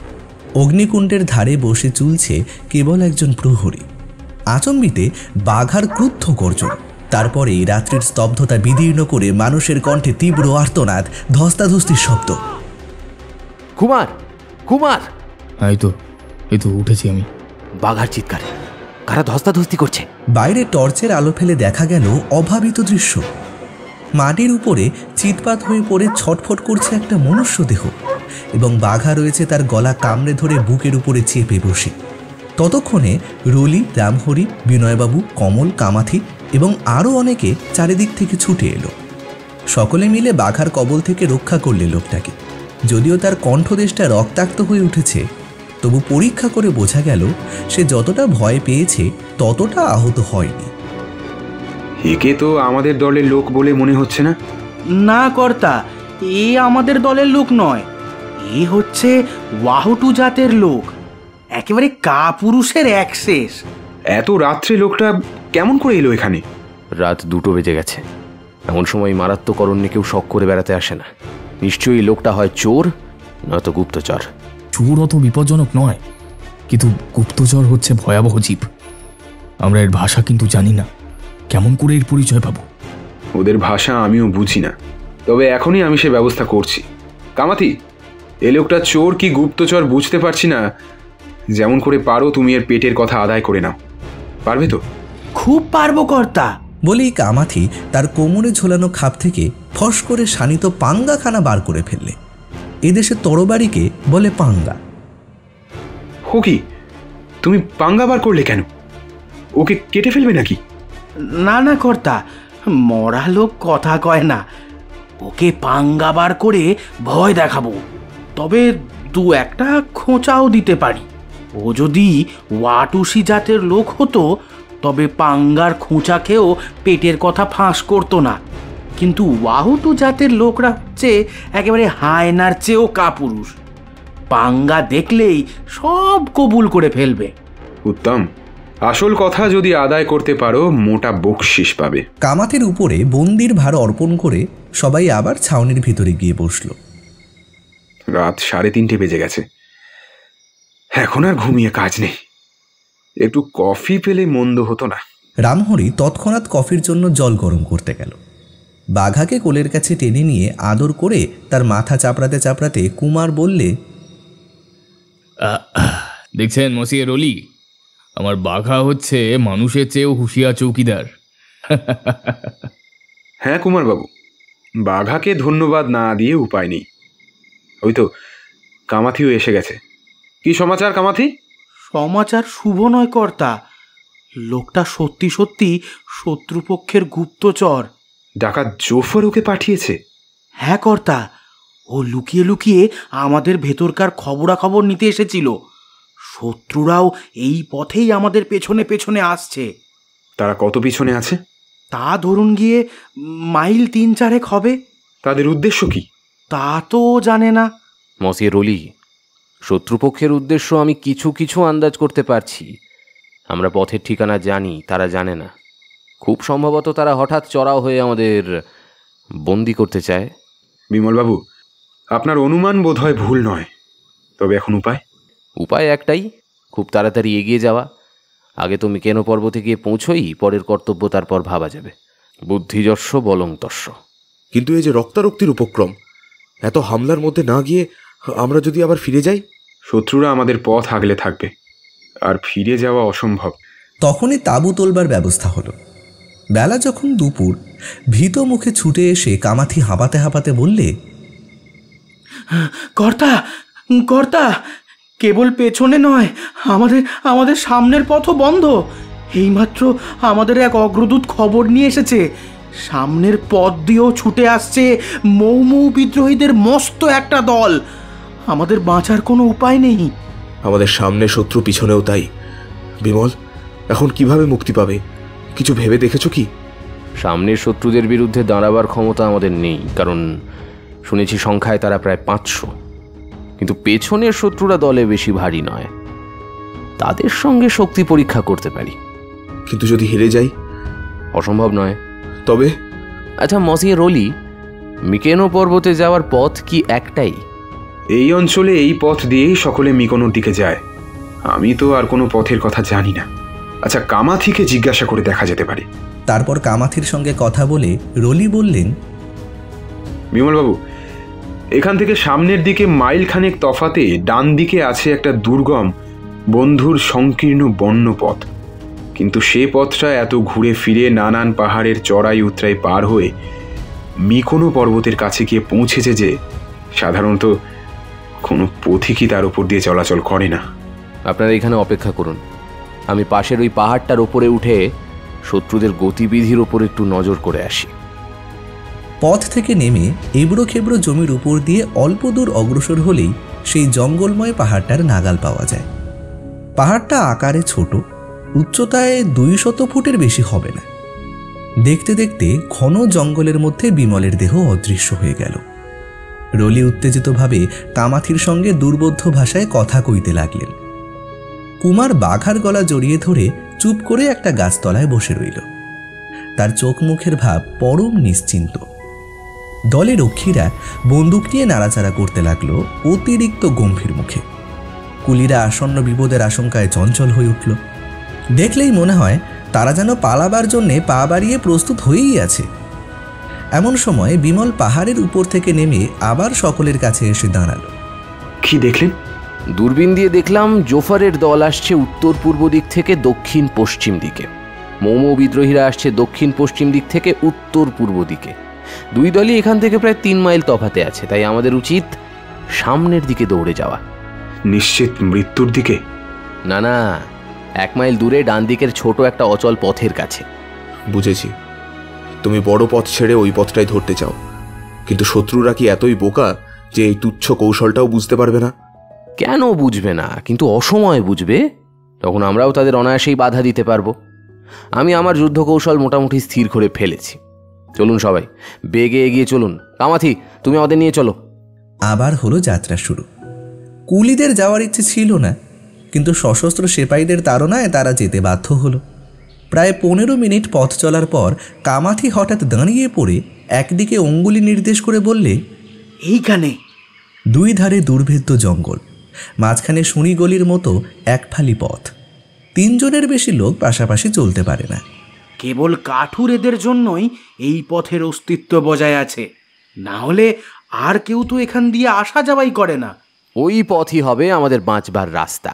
অগ্নিকুণ্ডের ধারে বসে চুলছে কেবল একজন প্রহরী। আচম্বিতে বাঘার ক্রুদ্ধ গর্জন। তারপরে রাত্রির স্তব্ধতা বিদীর্ণ করে মানুষের কণ্ঠে তীব্র আর্তনাদ, ধস্তাধস্তির শব্দ। কুমার, কুমার! এই তো উঠেছি আমি। বাঘার চিৎকার, কারা ধস্তাধস্তি করছে। বাইরে টর্চের আলো ফেলে দেখা গেল অভাবিত দৃশ্য। মাটির উপরে চিৎপাত হয়ে পড়ে ছটফট করছে একটা মনুষ্য দেহ, এবং বাঘা রয়েছে তার গলা কামড়ে ধরে বুকের উপরে চেপে বসে। ততক্ষণে রলি, রামহরি, বিনয়বাবু, কমল, কামাথি এবং আরও অনেকে চারিদিক থেকে ছুটে এলো। সকলে মিলে বাঘার কবল থেকে রক্ষা করলে লোকটাকে। যদিও তার কণ্ঠদেশটা রক্তাক্ত হয়ে উঠেছে, তবু পরীক্ষা করে বোঝা গেল সে যতটা ভয় পেয়েছে ততটা আহত হয়নি। একে তো আমাদের দলের লোক বলে মনে হচ্ছে না। না কর্তা, এ আমাদের দলের লোক নয়, এ হচ্ছে ওয়াহুটু জাতের লোক, একেবারে কাপুরুষের অ্যাক্সেস। এত রাত্রে লোকটা কেমন করে এলো এখানে? রাত 2টো বেজে গেছে। এমন সময় মারাত্মক অরণ্যে কেউ শখ করে বেড়াতে আসে না। নিশ্চয়ই লোকটা হয় চোর, নয়তো গুপ্তচর। চোর অত বিপজ্জনক নয়, কিন্তু গুপ্তচর হচ্ছে ভয়াবহ জীব। আমরা এর ভাষা কিন্তু জানি না, কেমন করে এর পরিচয় পাবো? ওদের ভাষা আমিও বুঝি না, তবে এখনই আমি সে ব্যবস্থা করছি। কামাথি, এ লোকটা চোর কি গুপ্তচর বুঝতে পারছি না। যেমন করে পারো তুমি এর পেটের কথা আদায় করে নাও। পারবে তো? খুব পারবো কর্তা। বলেই কামাথি তার কোমরে ঝোলানো খাপ থেকে ফস করে শানিত পাঙ্গাখানা বার করে ফেললে। এদেশে তরবারিকে বলে পাঙ্গা। হো কি, তুমি পাঙ্গা বার করলে কেন? ওকে কেটে ফেলবে নাকি? না না কর্তা, মরা লোক কথা কয় না। ওকে পাঙ্গা বার করে ভয় দেখাবো, তবে 2-1টা খোঁচাও দিতে পারি। ও যদি ওয়াটুসি জাতের লোক হতো, তবে পাঙ্গার খোঁচা খেয়েও পেটের কথা ফাঁস করতো না। কিন্তু ওয়াহুটু জাতের লোকরা হচ্ছে একেবারে হায়নার চেয়েও কাপুরুষ। পাঙ্গা দেখলেই সব কবুল করে ফেলবে। উত্তম, আসল কথা যদি আদায় করতে পারো মোটা বকশিস পাবে। কামাতের উপরে বন্দির ভার অর্পণ করে সবাই আবার ছাউনির ভিতরে গিয়ে বসল। রাত 3:30 বেজে গেছে। এখন আর ঘুমিয়ে কাজ নেই। একটু কফি পেলে মন্দ হতো না। রামহরি তৎক্ষণাৎ কফির জন্য জল গরম করতে গেল। বাঘাকে কোলের কাছে টেনে নিয়ে আদর করে তার মাথা চাপড়াতে চাপড়াতে কুমার বললে, দেখছেন মসিয়ে রলি, আমার বাঘা হচ্ছে মানুষের চেয়েও হুঁশিয়ার চৌকিদার। হ্যাঁ কুমারবাবু, বাঘাকে ধন্যবাদ না দিয়ে উপায় নেই। ওই তো কামাথিও এসে গেছে। কি সমাচার কামাথি? সমাচার শুভ নয় কর্তা, লোকটা সত্যি সত্যি শত্রুপক্ষের গুপ্তচর। ডাকাত জোফর ওকে পাঠিয়েছে? হ্যাঁ কর্তা, ও লুকিয়ে লুকিয়ে আমাদের ভেতরকার খবরাখবর নিতে এসেছিল। শত্রুরাও এই পথেই আমাদের পেছনে পেছনে আসছে। তারা কত পিছনে আছে? তা ধরুন গিয়ে মাইল 3-4 হবে। তাদের উদ্দেশ্য কি? তা তো জানে না। মসিয়ে রলি, শত্রুপক্ষের উদ্দেশ্য আমি কিছু কিছু আন্দাজ করতে পারছি। আমরা পথের ঠিকানা জানি, তারা জানে না। খুব সম্ভবত তারা হঠাৎ চড়াও হয়ে আমাদের বন্দি করতে চায়। বিমলবাবু, আপনার অনুমান বোধ হয় ভুল নয়। তবে এখন উপায়? উপায় একটাই, খুব তাড়াতাড়ি এগিয়ে যাওয়া। আগে তো মিকেনো পর্বতে গিয়ে পৌঁছোই, পরের কর্তব্য তারপর ভাবা যাবে। বুদ্ধিযস্য বলং তস্য। কিন্তু এই যে রক্তারক্তির উপক্রম, এত হামলার মধ্যে না গিয়ে আমরা যদি আবার ফিরে যাই? শত্রুরা আমাদের পথ আগলে থাকবে, আর ফিরে যাওয়া অসম্ভব। তখনই তাঁবু তোলবার ব্যবস্থা হলো। বেলা যখন দুপুর, ভীত মুখে ছুটে এসে কামাথি হাঁপাতে হাঁপাতে বললে, কর্তা কর্তা, কেবল পেছনে নয়, আমাদের সামনের পথও বন্ধ। এইমাত্র আমাদের এক অগ্রদূত খবর নিয়ে এসেছে, সামনের পথ দিয়েও ছুটে আসছে মৌ বিদ্রোহীদের মস্ত একটা দল। আমাদের বাঁচার কোনো উপায় নেই। আমাদের সামনে শত্রু, পিছনেও তাই। বিমল, এখন কিভাবে মুক্তি পাবে? কিছু ভেবে দেখেছো কি? সামনের শত্রুদের বিরুদ্ধে দাঁড়াবার ক্ষমতা আমাদের নেই, কারণ শুনেছি সংখ্যায় তারা প্রায় 500। কিন্তু পেছনের শত্রুরা দলে বেশি ভারী নয়, তাদের সঙ্গে শক্তি পরীক্ষা করতে পারি। কিন্তু যদি হেরে যাই? অসম্ভব নয়। তবে? আচ্ছা মসিয়ে রলি, মিকেনো পর্বতে যাওয়ার পথ কি একটাই? এই অঞ্চলে এই পথ দিয়েই সকলে মিকোনোর দিকে যায়। আমি তো আর কোনো পথের কথা জানি না। আচ্ছা, কামাথিকে জিজ্ঞাসা করে দেখা যেতে পারে। তারপর কামাথির সঙ্গে কথা বলে রলি বললেন, বিমলবাবু, এখান থেকে সামনের দিকে মাইল খানেক তফাতে ডান দিকে আছে একটা দুর্গম বন্ধুর সংকীর্ণ বন্য পথ। কিন্তু সে পথটা এত ঘুরে ফিরে নানান পাহাড়ের চড়াই উতরাই পার হয়ে মিকোনো পর্বতের কাছে গিয়ে পৌঁছেছে যে সাধারণত কোনো পথিকই তার উপর দিয়ে চলাচল করে না। আপনারা এখানে অপেক্ষা করুন, আমি পাশের ওই পাহাড়টার ওপরে উঠে শত্রুদের গতিবিধির ওপর একটু নজর করে আসি। পথ থেকে নেমে এবড়ো খেবড়ো জমির উপর দিয়ে অল্প দূর অগ্রসর হলেই সেই জঙ্গলময় পাহাড়টার নাগাল পাওয়া যায়। পাহাড়টা আকারে ছোট, উচ্চতায় 200 ফুটের বেশি হবে না। দেখতে দেখতে ঘন জঙ্গলের মধ্যে বিমলের দেহ অদৃশ্য হয়ে গেল। রলি উত্তেজিতভাবে কামাথির সঙ্গে দুর্বোধ্য ভাষায় কথা কইতে লাগলেন। কুমার বাঘার গলা জড়িয়ে ধরে চুপ করে একটা গাছতলায় বসে রইল। তার চোখ মুখের ভাব পরম নিশ্চিন্ত। দলে রক্ষীরা বন্দুক নিয়ে নাড়াচাড়া করতে লাগলো অতিরিক্ত গম্ভীর মুখে। কুলিরা আসন্ন বিপদের আশঙ্কায় চঞ্চল হয়ে উঠল। দেখলেই মনে হয় তারা যেন পালাবার জন্যে পা বাড়িয়ে প্রস্তুত হয়েই আছে। এমন সময় বিমল পাহাড়ের উপর থেকে নেমে আবার সকলের কাছে এসে দাঁড়ালো। কি দেখলেন? দূরবীন দিয়ে দেখলাম জোফারের দল আসছে উত্তর পূর্ব দিক থেকে দক্ষিণ পশ্চিম দিকে, মৌ বিদ্রোহীরা আসছে দক্ষিণ পশ্চিম দিক থেকে উত্তর পূর্ব দিকে। দুই দলই এখান থেকে প্রায় 3 মাইল তফাতে আছে, তাই আমাদের উচিত সামনের দিকে দৌড়ে যাওয়া। নিশ্চিত মৃত্যুর দিকে? না না, 1 মাইল দূরে ডান দিকের ছোট একটা অচল পথের কাছে। বুঝেছি, তুমি বড় পথ ছেড়ে ওই পথটাই ধরতে চাও। কিন্তু শত্রুরা কি এতই বোকা যে এই তুচ্ছ কৌশলটাও বুঝতে পারবে না? কেন বুঝবে না, কিন্তু অসময়ে বুঝবে। তখন আমরাও তাদের অনায়াসেই বাধা দিতে পারবো। আমি আমার যুদ্ধ কৌশল মোটামুটি স্থির করে ফেলেছি। চলুন সবাই, বেগে এগিয়ে চলুন। কামাথি, তুমি আমাদের নিয়ে চলো। আবার হলো যাত্রা শুরু। কুলিদের যাওয়ার ইচ্ছে ছিল না, কিন্তু সশস্ত্র সেপাইদের তাড়নায় তারা যেতে বাধ্য হলো। প্রায় 15 মিনিট পথ চলার পর কামাথি হঠাৎ দাঁড়িয়ে পড়ে একদিকে অঙ্গুলি নির্দেশ করে বললে, এইখানে। দুই ধারে দুর্ভেদ্য জঙ্গল, মাঝখানে শুঁড়ি গলির মতো এক ফালি পথ। 3 জনের বেশি লোক পাশাপাশি চলতে পারে না। কেবল কাঠুরেদের জন্যই এই পথের অস্তিত্ব বজায় আছে, না হলে আর কেউ তো এখান দিয়ে আসা যাওয়াই করে না। ওই পথই হবে আমাদের বাঁচবার রাস্তা।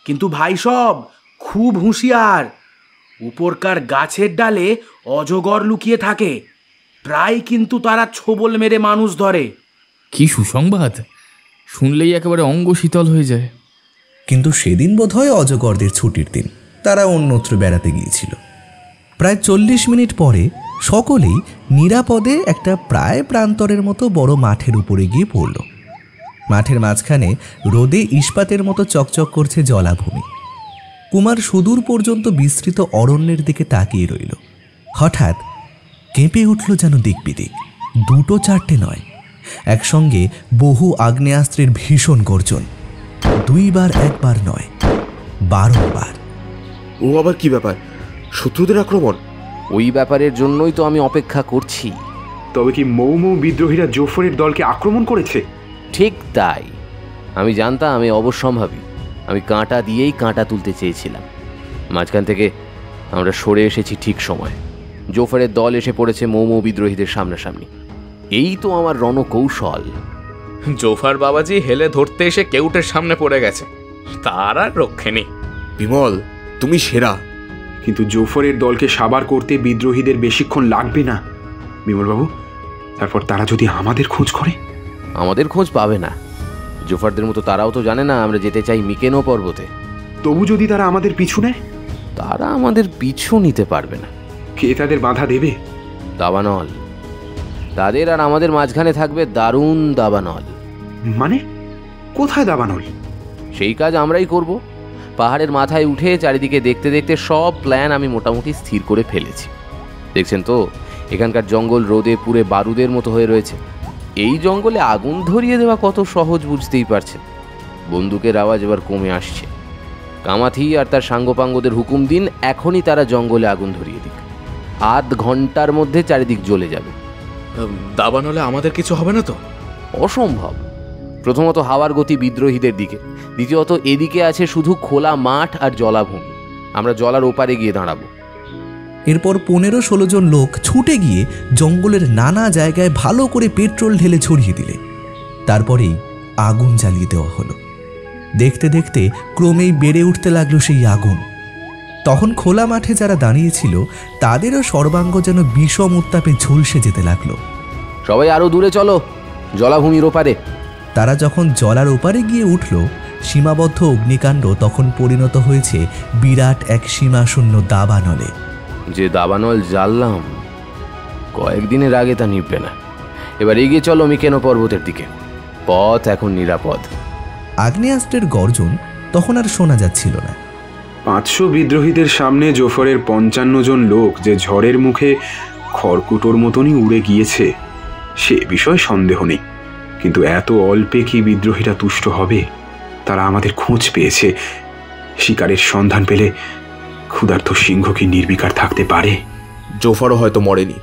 কিন্তু ভাই সব খুব হুঁশিয়ার, উপরকার গাছের ডালে অজগর লুকিয়ে থাকে, প্রায় কিন্তু তারা ছোবল মেরে মানুষ ধরে। কি সুসংবাদ! শুনলেই একেবারে অঙ্গ শীতল হয়ে যায়। কিন্তু সেদিন বোধহয় অজগরদের ছুটির দিন, তারা অন্যত্র বেড়াতে গিয়েছিল। প্রায় 40 মিনিট পরে সকলেই নিরাপদে একটা প্রায় প্রান্তরের মতো বড় মাঠের উপরে গিয়ে পড়ল। মাঠের মাঝখানে রোদে ইস্পাতের মতো চকচক করছে জলাভূমি। কুমার সুদূর পর্যন্ত বিস্তৃত অরণ্যের দিকে তাকিয়ে রইল। হঠাৎ কেঁপে উঠল যেন দিকবিদিক। 2-4টে নয়, একসঙ্গে বহু আগ্নেয়াস্ত্রের ভীষণ গর্জন। 2 বার 1 বার নয়, 12 বার। ও আবার কি ব্যাপার? শত্রুদের আক্রমণ? ওই ব্যাপারের জন্যই তো আমি অপেক্ষা করছি। তবে কি মৌ মৌ বিদ্রোহীরা জোফরের দলকে আক্রমণ করেছে? ঠিক তাই। আমি জানতাম আমি অবশ্যম্ভাবী। আমি কাঁটা দিয়েই কাঁটা তুলতে চেয়েছিলাম। মাঝখান থেকে আমরা সরে এসেছি ঠিক সময়। জোফরের দল এসে পড়েছে মৌ বিদ্রোহীদের সামনাসামনি। এই তো আমার রণকৌশল। জোফার বাবাজি হেলে ধরতে এসে কেউটের সামনে পড়ে গেছে, তার আর রক্ষে নেই। বিমল, তুমি সেরা। কিন্তু জোফরের দলকে সাবার করতে বিদ্রোহীদের বেশিক্ষণ লাগবে না বিমলবাবু। তারপর তারা যদি আমাদের খোঁজ করে? আমাদের খোঁজ পাবে না। জোফারদের মতো তারাও তো জানে না আমরা যেতে চাই মিকেনো পর্বতে। তবু যদি তারা আমাদের পিছু নেয়? তারা আমাদের পিছু নিতে পারবে না। কে তাদের বাধা দেবে? দাবানল। তাদের আর আমাদের মাঝখানে থাকবে দারুণ দাবানল। মানে কোথায় দাবানল? সেই কাজ আমরাই করব। পাহাড়ের মাথায় উঠে চারিদিকে দেখতে দেখতে সব প্ল্যান আমি মোটামুটি স্থির করে ফেলেছি। দেখছেন তো, এখানকার জঙ্গল রোদে পুড়ে বারুদের মতো হয়ে রয়েছে। এই জঙ্গলে আগুন ধরিয়ে দেওয়া কত সহজ বুঝতেই পারছেন। বন্দুকের আওয়াজ এবার কমে আসছে। কামাথি আর তার সাঙ্গপাঙ্গদের হুকুম দিন এখনই তারা জঙ্গলে আগুন ধরিয়ে দিক। আধ ঘন্টার মধ্যে চারিদিক জ্বলে যাবে। দাবানলে আমাদের কিছু হবে না তো? অসম্ভব। প্রথমত হাওয়ার গতি বিদ্রোহীদের দিকে, দ্বিতীয়ত এদিকে আছে শুধু খোলা মাঠ আর জলাভূমি। আমরা জলার ওপারে গিয়ে দাঁড়াবো। এরপর 15-16 জন লোক ছুটে গিয়ে জঙ্গলের নানা জায়গায় ভালো করে পেট্রোল ঢেলে ছড়িয়ে দিলে। তারপরেই আগুন জ্বালিয়ে দেওয়া হলো। দেখতে দেখতে ক্রমেই বেড়ে উঠতে লাগলো সেই আগুন। তখন খোলা মাঠে যারা দাঁড়িয়েছিল তাদেরও সর্বাঙ্গ যেন বিষম উত্তাপে ঝলসে যেতে লাগলো। সবাই আরো দূরে চলো, জলাভূমির ওপারে। তারা যখন জলার ওপারে গিয়ে উঠল, সীমাবদ্ধ অগ্নিকাণ্ড তখন পরিণত হয়েছে বিরাট এক সীমাশূন্য দাবানলে। যে দাবানল জ্বাললাম কয়েকদিনের আগে তা নিভবে না। এবার এগিয়ে চলো মিকেনো পর্বতের দিকে। পথ এখন নিরাপদ। আগ্নেয়াস্ত্রের গর্জন তখন আর শোনা যাচ্ছিল না। 500 বিদ্রোহীদের সামনে জোফরের 55 জন লোক যে ঝড়ের মুখে খড়কুটোর মতনই উড়ে গিয়েছে, সে বিষয়ে সন্দেহ নেই। কিন্তু এত অল্পে কি বিদ্রোহীরা তুষ্ট হবে? তারা আমাদের খোঁজ পেয়েছে। শিকারের সন্ধান পেলে ক্ষুধার্ত সিংহ কি নির্বিকার থাকতে পারে? জোফারও হয়তো মরেনি।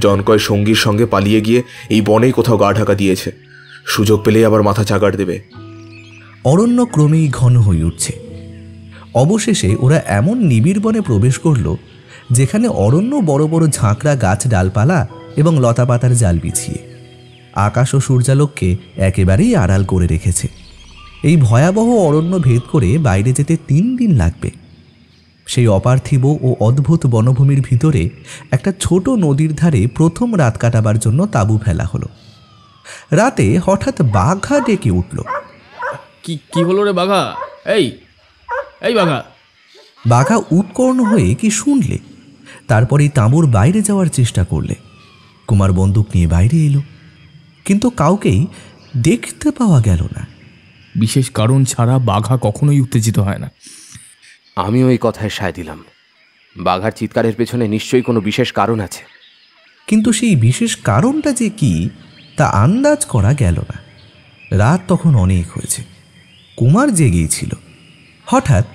জনকয় সঙ্গীর সঙ্গে পালিয়ে গিয়ে এই বনেই কোথাও গা ঢাকা দিয়েছে। সুযোগ পেলেই আবার মাথা চাগাড় দেবে। অরণ্য ক্রমেই ঘন হয়ে উঠছে। অবশেষে ওরা এমন নিবিড় বনে প্রবেশ করল যেখানে অরণ্য বড় বড় ঝাঁকড়া গাছ ডালপালা এবং লতাপাতার জাল বিছিয়ে আকাশ ও সূর্যালোককে একেবারেই আড়াল করে রেখেছে। এই ভয়াবহ অরণ্য ভেদ করে বাইরে যেতে 3 দিন লাগবে। সেই অপার্থিব ও অদ্ভুত বনভূমির ভিতরে একটা ছোট নদীর ধারে প্রথম রাত কাটাবার জন্য তাঁবু ফেলা হলো। রাতে হঠাৎ বাঘা ডেকে উঠল। কি হলো রে বাঘা? এই বাঘা! বাঘা উৎকর্ণ হয়ে কি শুনলে, তারপরেই তাঁবুর বাইরে যাওয়ার চেষ্টা করলে। কুমার বন্দুক নিয়ে বাইরে এলো, কিন্তু কাউকেই দেখতে পাওয়া গেল না। বিশেষ কারণ ছাড়া বাঘা কখনোই উত্তেজিত হয় না। আমি ওই কথায় সায় দিলাম। বাঘার চিৎকারের পেছনে নিশ্চয়ই কোনো বিশেষ কারণ আছে। কিন্তু সেই বিশেষ কারণটা যে কি তা আন্দাজ করা গেল না। রাত তখন অনেক হয়েছে, কুমার জেগেই ছিল। হঠাৎ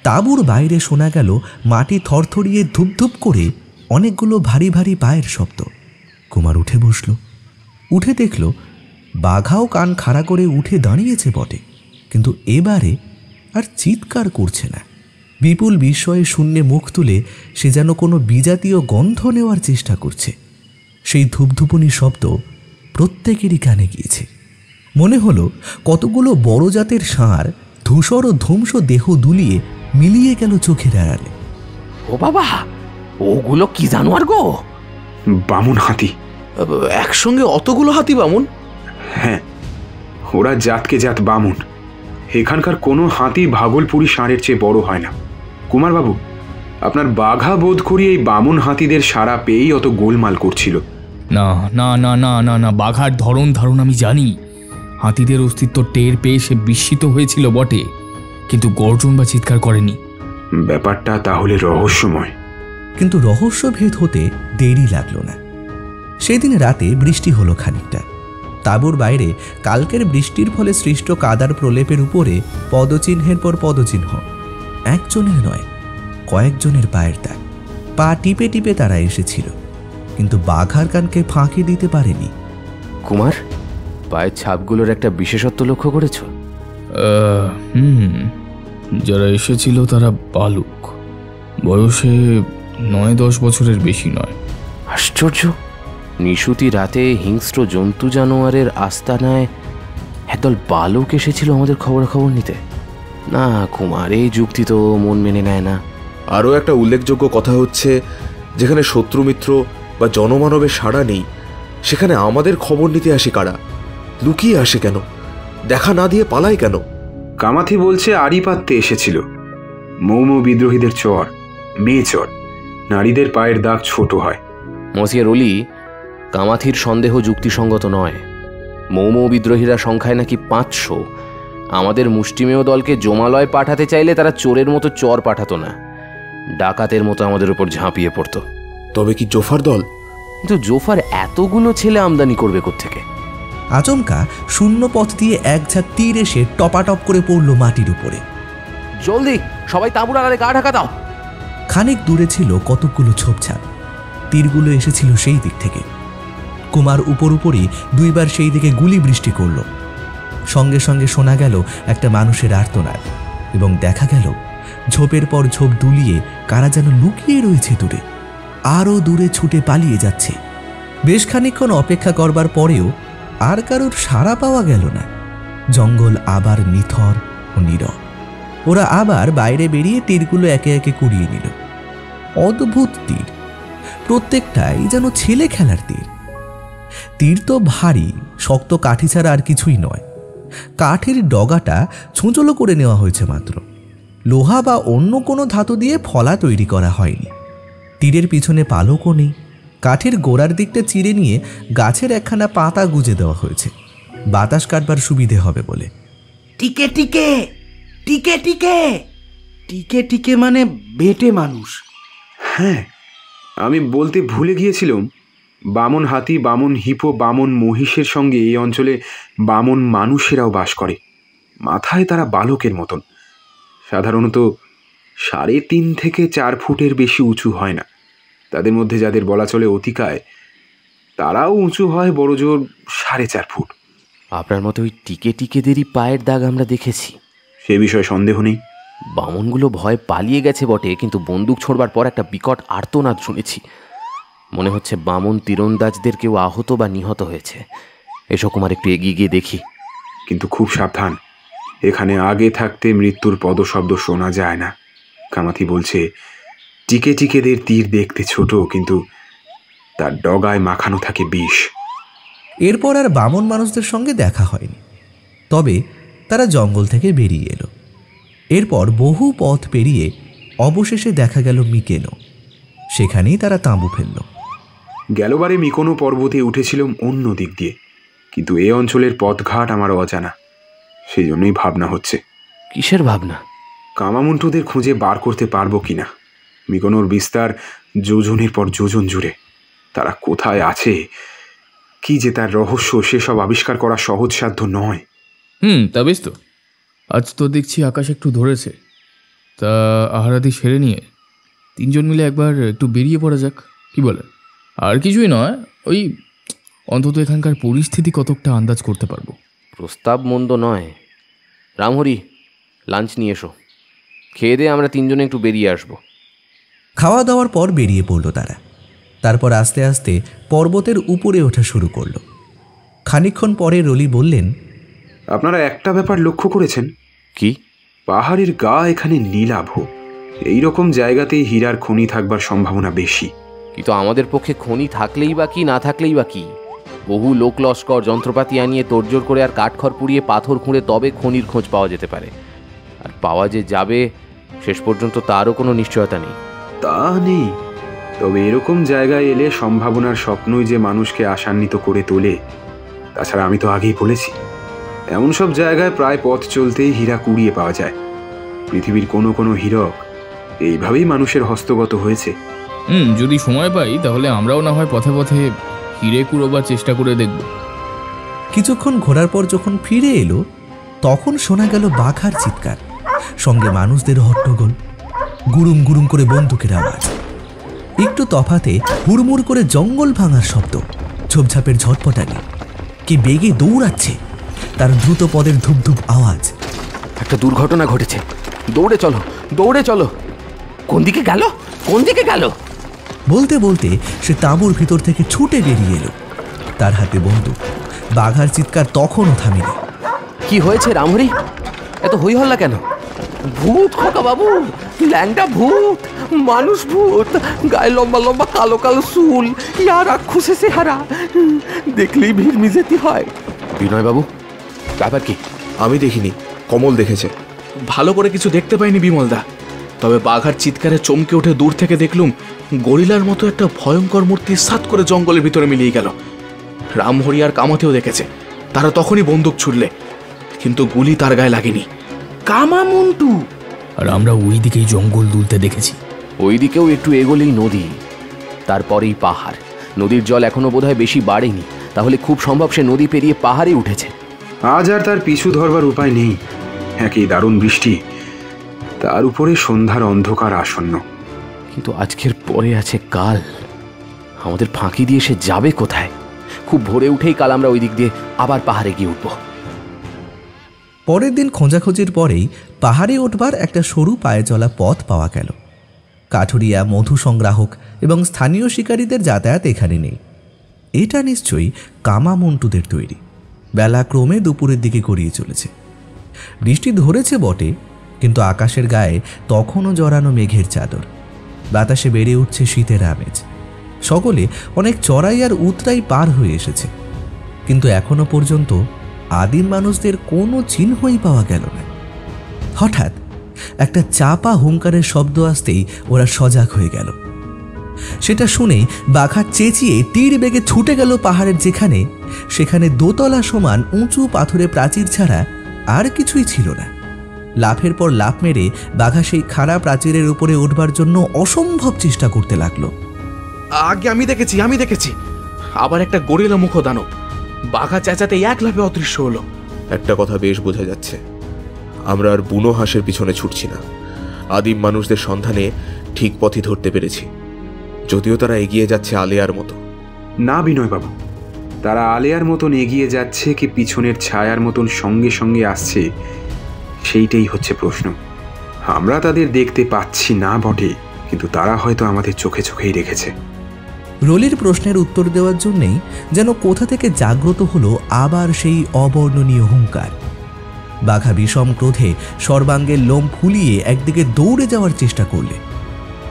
তাঁবুর বাইরে শোনা গেল মাটি থরথরিয়ে ধুপধুপ করে অনেকগুলো ভারী ভারী পায়ের শব্দ। কুমার উঠে বসল। উঠে দেখল বাঘাও কান খাড়া করে উঠে দাঁড়িয়েছে বটে, কিন্তু এবারে আর চিৎকার করছে না, বিপুল বিস্ময়ে শূন্যে মুখ তুলে সে যেন কোনো বিজাতীয় গন্ধ নেওয়ার চেষ্টা করছে। সেই ধূপধুপুনি শব্দ প্রত্যেকেরই কানে গিয়েছে। মনে হলো কতগুলো বড় জাতের ষাঁড় ধূসর ও ধ্বংস দেহ দুলিয়ে মিলিয়ে গেল চোখের আড়ালে। ও বাবা, ওগুলো কি জানোয়ার গো? বামুন হাতি। একসঙ্গে অতগুলো হাতি বামুন? হ্যাঁ, ওরা জাতকে জাত বামুন। এখানকার কোনো হাতি ভাগলপুরি ষাঁড়ের চেয়ে বড় হয় না। কুমারবাবু, আপনার বাঘা বোধ করি এই বামুন হাতিদের সাড়া পেয়েই অত গোলমাল করছিল। না না না না না না, বাঘার ধরন ধারণ আমি জানি। হাতিদের অস্তিত্ব টের পেয়ে সে বিস্মিত হয়েছিল বটে, কিন্তু গর্জন বা চিৎকার করেনি। ব্যাপারটা তাহলে রহস্যময়। কিন্তু রহস্যভেদ হতে দেরি লাগলো না। সেদিন রাতে বৃষ্টি হলো খানিকটা। তাঁবুর বাইরে কালকের বৃষ্টির ফলে সৃষ্ট কাদার প্রলেপের উপরে পদচিহ্নের পর পদচিহ্ন। একজনের নয়, কয়েকজনের পায়ের দাগ। পা টিপে টিপে তারা এসেছিল, কিন্তু বাঘার কানকে ফাঁকি দিতে পারেনি। কুমার, পায়ের ছাপগুলোর একটা বিশেষত্ব লক্ষ্য করেছ? যারা এসেছিল তারা বালক, বয়সে 9-10 বছরের বেশি নয়। আশ্চর্য, নিশুতি রাতে হিংস্র জন্তু জানোয়ারের আস্তানায় একদল বালক এসেছিল আমাদের খবরাখবর নিতে। না কুমার, এই যুক্তি তো মন মেনে নেয় না। আরও একটা উল্লেখযোগ্য কথা হচ্ছে, যেখানে শত্রু মিত্র বা জনমানবের সাড়া নেই, সেখানে আমাদের খবর নিতে আসে কারা? লুকিয়ে আসে কেন? দেখা না দিয়ে পালায় কেন? কামাথি বলছে আড়ি পাততে এসেছিল। মৌমৌ বিদ্রোহীদের চর, মেয়ে চর, নারীদের পায়ের দাগ ছোট হয়। মসিয়ার অলি, কামাথির সন্দেহ যুক্তিসঙ্গত নয়। মৌমৌ বিদ্রোহীরা সংখ্যায় নাকি 500। আমাদের মুষ্টিমেয় দলকে জমালয় পাঠাতে চাইলে তারা চোরের মতো চর পাঠাতো না, ডাকাতের মতো আমাদের উপর ঝাঁপিয়ে পড়তো। তবে কি জোফার দল? কিন্তু জোফার এতগুলো ছেলে আমদানি করবে কোত্থেকে? আচমকা শূন্য পথ দিয়ে এক ঝাঁক তীর এসে টপাটপ করে পড়ল মাটির উপরে। জলদি সবাই তাঁবুর আড়ালে গা ঢাকা দাও। খানিক দূরে ছিল কতকগুলো ছোপছাপ। তীরগুলো এসেছিল সেই দিক থেকে। কুমার উপরই 2বার সেই দিকে গুলি বৃষ্টি করল। সঙ্গে সঙ্গে শোনা গেল একটা মানুষের আর্তনাদ, এবং দেখা গেল ঝোপের পর ঝোপ দুলিয়ে কারা যেন লুকিয়ে রয়েছে দূরে, আরও দূরে ছুটে পালিয়ে যাচ্ছে। বেশ খানিকক্ষণ অপেক্ষা করবার পরেও আর কারোর সাড়া পাওয়া গেল না। জঙ্গল আবার নিথর ও নীরব। ওরা আবার বাইরে বেরিয়ে তীরগুলো একে একে কুড়িয়ে নিল। অদ্ভুত তীর, প্রত্যেকটাই যেন ছেলে খেলার তীর। তীর তো ভারী, শক্ত কাঠি ছাড়া আর কিছুই নয়। কাঠের ডগাটা ছুঁচলো করে নেওয়া হয়েছে মাত্র। লোহা বা অন্য কোনো ধাতু দিয়ে ফলা তৈরি করা হয়নি। তীরের পিছনে পালকও নেই। কাঠের গোড়ার দিকটা চিরে নিয়ে গাছের একখানা পাতা গুজে দেওয়া হয়েছে, বাতাস কাটবার সুবিধে হবে বলে। টিকে টিকে টিকে টিকে টিকে টিকে মানে বেটে মানুষ। হ্যাঁ, আমি বলতে ভুলে গিয়েছিলাম, বামন হাতি, বামন হিপো, বামন মহিষের সঙ্গে এই অঞ্চলে বামন মানুষেরাও বাস করে। মাথায় তারা বালকের মতন। সাধারণত 3.5 থেকে 4 ফুটের বেশি উঁচু হয় না। তাদের মধ্যে যাদের বলা চলে অতিকায়, তারাও উঁচু হয় বড়জোর 4.5 ফুট। আপনার মতো ওই টিকে টিকেদেরই পায়ের দাগ আমরা দেখেছি, সে বিষয়ে সন্দেহ নেই। বামনগুলো ভয় পালিয়ে গেছে বটে, কিন্তু বন্দুক ছোড়বার পর একটা বিকট আর্তনাদ শুনেছি। মনে হচ্ছে বামন তীরন্দাজদের কেউ আহত বা নিহত হয়েছে। এসো কুমার, একটু এগিয়ে গিয়ে দেখি। কিন্তু খুব সাবধান, এখানে আগে থাকতে মৃত্যুর পদশব্দ শোনা যায় না। কামাথি বলছে টিকে টিকেদের তীর দেখতে ছোট, কিন্তু তার ডগায় মাখানো থাকে বিষ। এরপর আর বামন মানুষদের সঙ্গে দেখা হয়নি। তবে তারা জঙ্গল থেকে বেরিয়ে এলো। এরপর বহু পথ পেরিয়ে অবশেষে দেখা গেল মিকেনো। সেখানেই তারা তাঁবু ফেলল। গেলবারে মিকোনো পর্বতে উঠেছিলাম অন্য দিক দিয়ে, কিন্তু এ অঞ্চলের পথঘাট আমার অজানা। সেই জন্যই ভাবনা হচ্ছে। কিসের ভাবনা? কামামুন্টুদের খুঁজে বার করতে পারবো কিনা। মিকোনোর বিস্তার যোজনের পর যোজন জুড়ে। তারা কোথায় আছে, কি যে তার রহস্য, সেসব আবিষ্কার করা সহজসাধ্য নয়। তা বেশ তো। আজ তো দেখছি আকাশ একটু ধরেছে, তা আহারাদি সেরে নিয়ে 3জন মিলে একবার একটু বেরিয়ে পড়া যাক, কি বলে? আর কিছুই নয়, ওই অন্তত এখানকার পরিস্থিতি কতকটা আন্দাজ করতে পারবো। প্রস্তাব মন্দ নয়। রামহরি, লাঞ্চ নিয়ে এসো। খেয়ে দিয়ে আমরা তিনজনে একটু বেরিয়ে আসবো। খাওয়া দাওয়ার পর বেরিয়ে পড়ল তারা। তারপর আস্তে আস্তে পর্বতের উপরে ওঠা শুরু করলো। খানিকক্ষণ পরে রলি বললেন, আপনারা একটা ব্যাপার লক্ষ্য করেছেন? কি? পাহাড়ের গা এখানে নীলাভ। এইরকম জায়গাতেই হীরার খনি থাকবার সম্ভাবনা বেশি। কিন্তু আমাদের পক্ষে খনি থাকলেই বা কি, না থাকলেই বা কি? বহু লোক লস্কর যন্ত্রপাতি আনিয়ে তোড়জোড় করে আর কাঠখড় পুড়িয়ে পাথর খুঁড়ে তবে খনির খোঁজ পাওয়া যেতে পারে। আর পাওয়া যে যাবে শেষ পর্যন্ত তারও কোনো নিশ্চয়তা নেই। তা নেই, তবে এরকম জায়গায় এলে সম্ভাবনার স্বপ্নই যে মানুষকে আশান্বিত করে তোলে। তাছাড়া আমি তো আগেই বলেছি, এমন সব জায়গায় প্রায় পথ চলতেই হীরা কুড়িয়ে পাওয়া যায়। পৃথিবীর কোনো কোনো হীরক এইভাবেই মানুষের হস্তগত হয়েছে। যদি সময় পাই তাহলে আমরাও না হয় পথে পথে হিরে কুড়োবার চেষ্টা করে দেখব। কিছুক্ষণ ঘোরার পর যখন ফিরে এলো তখন শোনা গেল বাঘার চিৎকার, সঙ্গে মানুষদের হট্টগোল, গুড়ুম গুড়ুম করে বন্দুকের আওয়াজ। একটু তফাতে হুড়মুড় করে জঙ্গল ভাঙার শব্দ, ঝোপঝাপের ঝটপটানি, কি বেগে দৌড়াচ্ছে, তার দ্রুত পদের ধুপধুপ আওয়াজ। একটা দুর্ঘটনা ঘটেছে, দৌড়ে চলো, দৌড়ে চলো। কোন দিকে গেল, কোন দিকে গেল? বলতে বলতে সে তাঁবুর ভিতর থেকে ছুটে বেরিয়ে এলো, তার হাতে বন্দুক। বাঘার চিৎকার তখনও থামেনি। কি হয়েছে রামহরি? এত হই হল্লা কেন? ভূত খোকা বাবু, ল্যাংটা ভূত, মানুষ ভূত, গায়ে লম্বা লম্বা কালো কালো চুল, ইয়া রাক্ষসে চেহারা, দেখলেই ভিড় মিজেতি হয়। বিনয় বাবু, ব্যাপার কি? আমি দেখিনি, কমল দেখেছে। ভালো করে কিছু দেখতে পাইনি বিমলদা, তবে বাঘার চিৎকারে চমকে উঠে দূর থেকে দেখলুম গরিলার মতো একটা ভয়ঙ্কর মূর্তি সাত করে জঙ্গলের ভিতরে মিলিয়ে গেল। রামহরি আর কামাতেও দেখেছে, তারা তখনই বন্দুক ছুড়লে, কিন্তু গুলি তার গায়ে লাগেনি। কামা মন্টু! আর আমরা ওই দিকেই জঙ্গল দুলতে দেখেছি। ওই দিকেও একটু এগোলেই নদী, তারপরেই পাহাড়। নদীর জল এখনো বোধহয় বেশি বাড়েনি, তাহলে খুব সম্ভব সে নদী পেরিয়ে পাহাড়ে উঠেছে। আজ আর তার পিছু ধরবার উপায় নেই। একই দারুণ বৃষ্টি, তার উপরে সন্ধ্যার অন্ধকার আসন্ন। কিন্তু আজকের পরে আছে কাল, আমাদের ফাঁকি দিয়ে সে যাবে কোথায়? খুব ভোরে উঠেই কাল আমরা ওই দিক দিয়ে আবার পাহাড়ে গিয়ে উঠব। পরের দিন খোঁজাখুঁজির পরেই পাহাড়ে উঠবার একটা সরু পায়ে চলা পথ পাওয়া গেল। কাঠুরিয়া, মধু সংগ্রাহক এবং স্থানীয় শিকারীদের যাতায়াত এখানে নেই। এটা নিশ্চয়ই কামা মন্টুদের তৈরি। বেলা ক্রমে দুপুরের দিকে গড়িয়ে চলেছে। বৃষ্টি ধরেছে বটে, কিন্তু আকাশের গায়ে তখনও জড়ানো মেঘের চাদর। বাতাসে বেড়ে উঠছে শীতের আমেজ। সকলে অনেক চড়াই আর উতরাই পার হয়ে এসেছে, কিন্তু এখনো পর্যন্ত আদিম মানুষদের কোনো চিহ্নই পাওয়া গেল না। হঠাৎ একটা চাপা হুঙ্কারের শব্দ আসতেই ওরা সজাগ হয়ে গেল। সেটা শুনেই বাঘা চেঁচিয়ে তীর বেগে ছুটে গেল পাহাড়ের যেখানে, সেখানে দোতলা সমান উঁচু পাথুরে প্রাচীর ছাড়া আর কিছুই ছিল না। লাফের পর লাফ মেরে বাঘা সেই খাড়া প্রাচীরের উপরে উঠবার জন্য অসম্ভব চেষ্টা করতে লাগলো। আগে আমি দেখেছি আবার একটা গরিলা মুখ দানব। বাঘা চেঁচাতে এক লাফে অদৃশ্য হলো। একটা কথা বেশ বোঝা যাচ্ছে, আমরা আর বুনো হাঁসের পিছনে ছুটছি না। আদিম মানুষদের সন্ধানে ঠিক পথই ধরতে পেরেছি, যদিও তারা এগিয়ে যাচ্ছে আলেয়ার মতো। না বিনয়বাবু, তারা আলেয়ার মতন এগিয়ে যাচ্ছে কি পিছনের ছায়ার মতন সঙ্গে সঙ্গে আসছে, সেইটাই হচ্ছে প্রশ্ন। আমরা তাদের দেখতে পাচ্ছি না বটে, কিন্তু তারা হয়তো আমাদের চোখে চোখেই রেখেছে। রলির প্রশ্নের উত্তর দেওয়ার জন্যেই যেন কোথা থেকে জাগ্রত হলো আবার সেই অবর্ণনীয় হুঙ্কার। বাঘা বিষম ক্রোধে সর্বাঙ্গের লোম ফুলিয়ে একদিকে দৌড়ে যাওয়ার চেষ্টা করলে,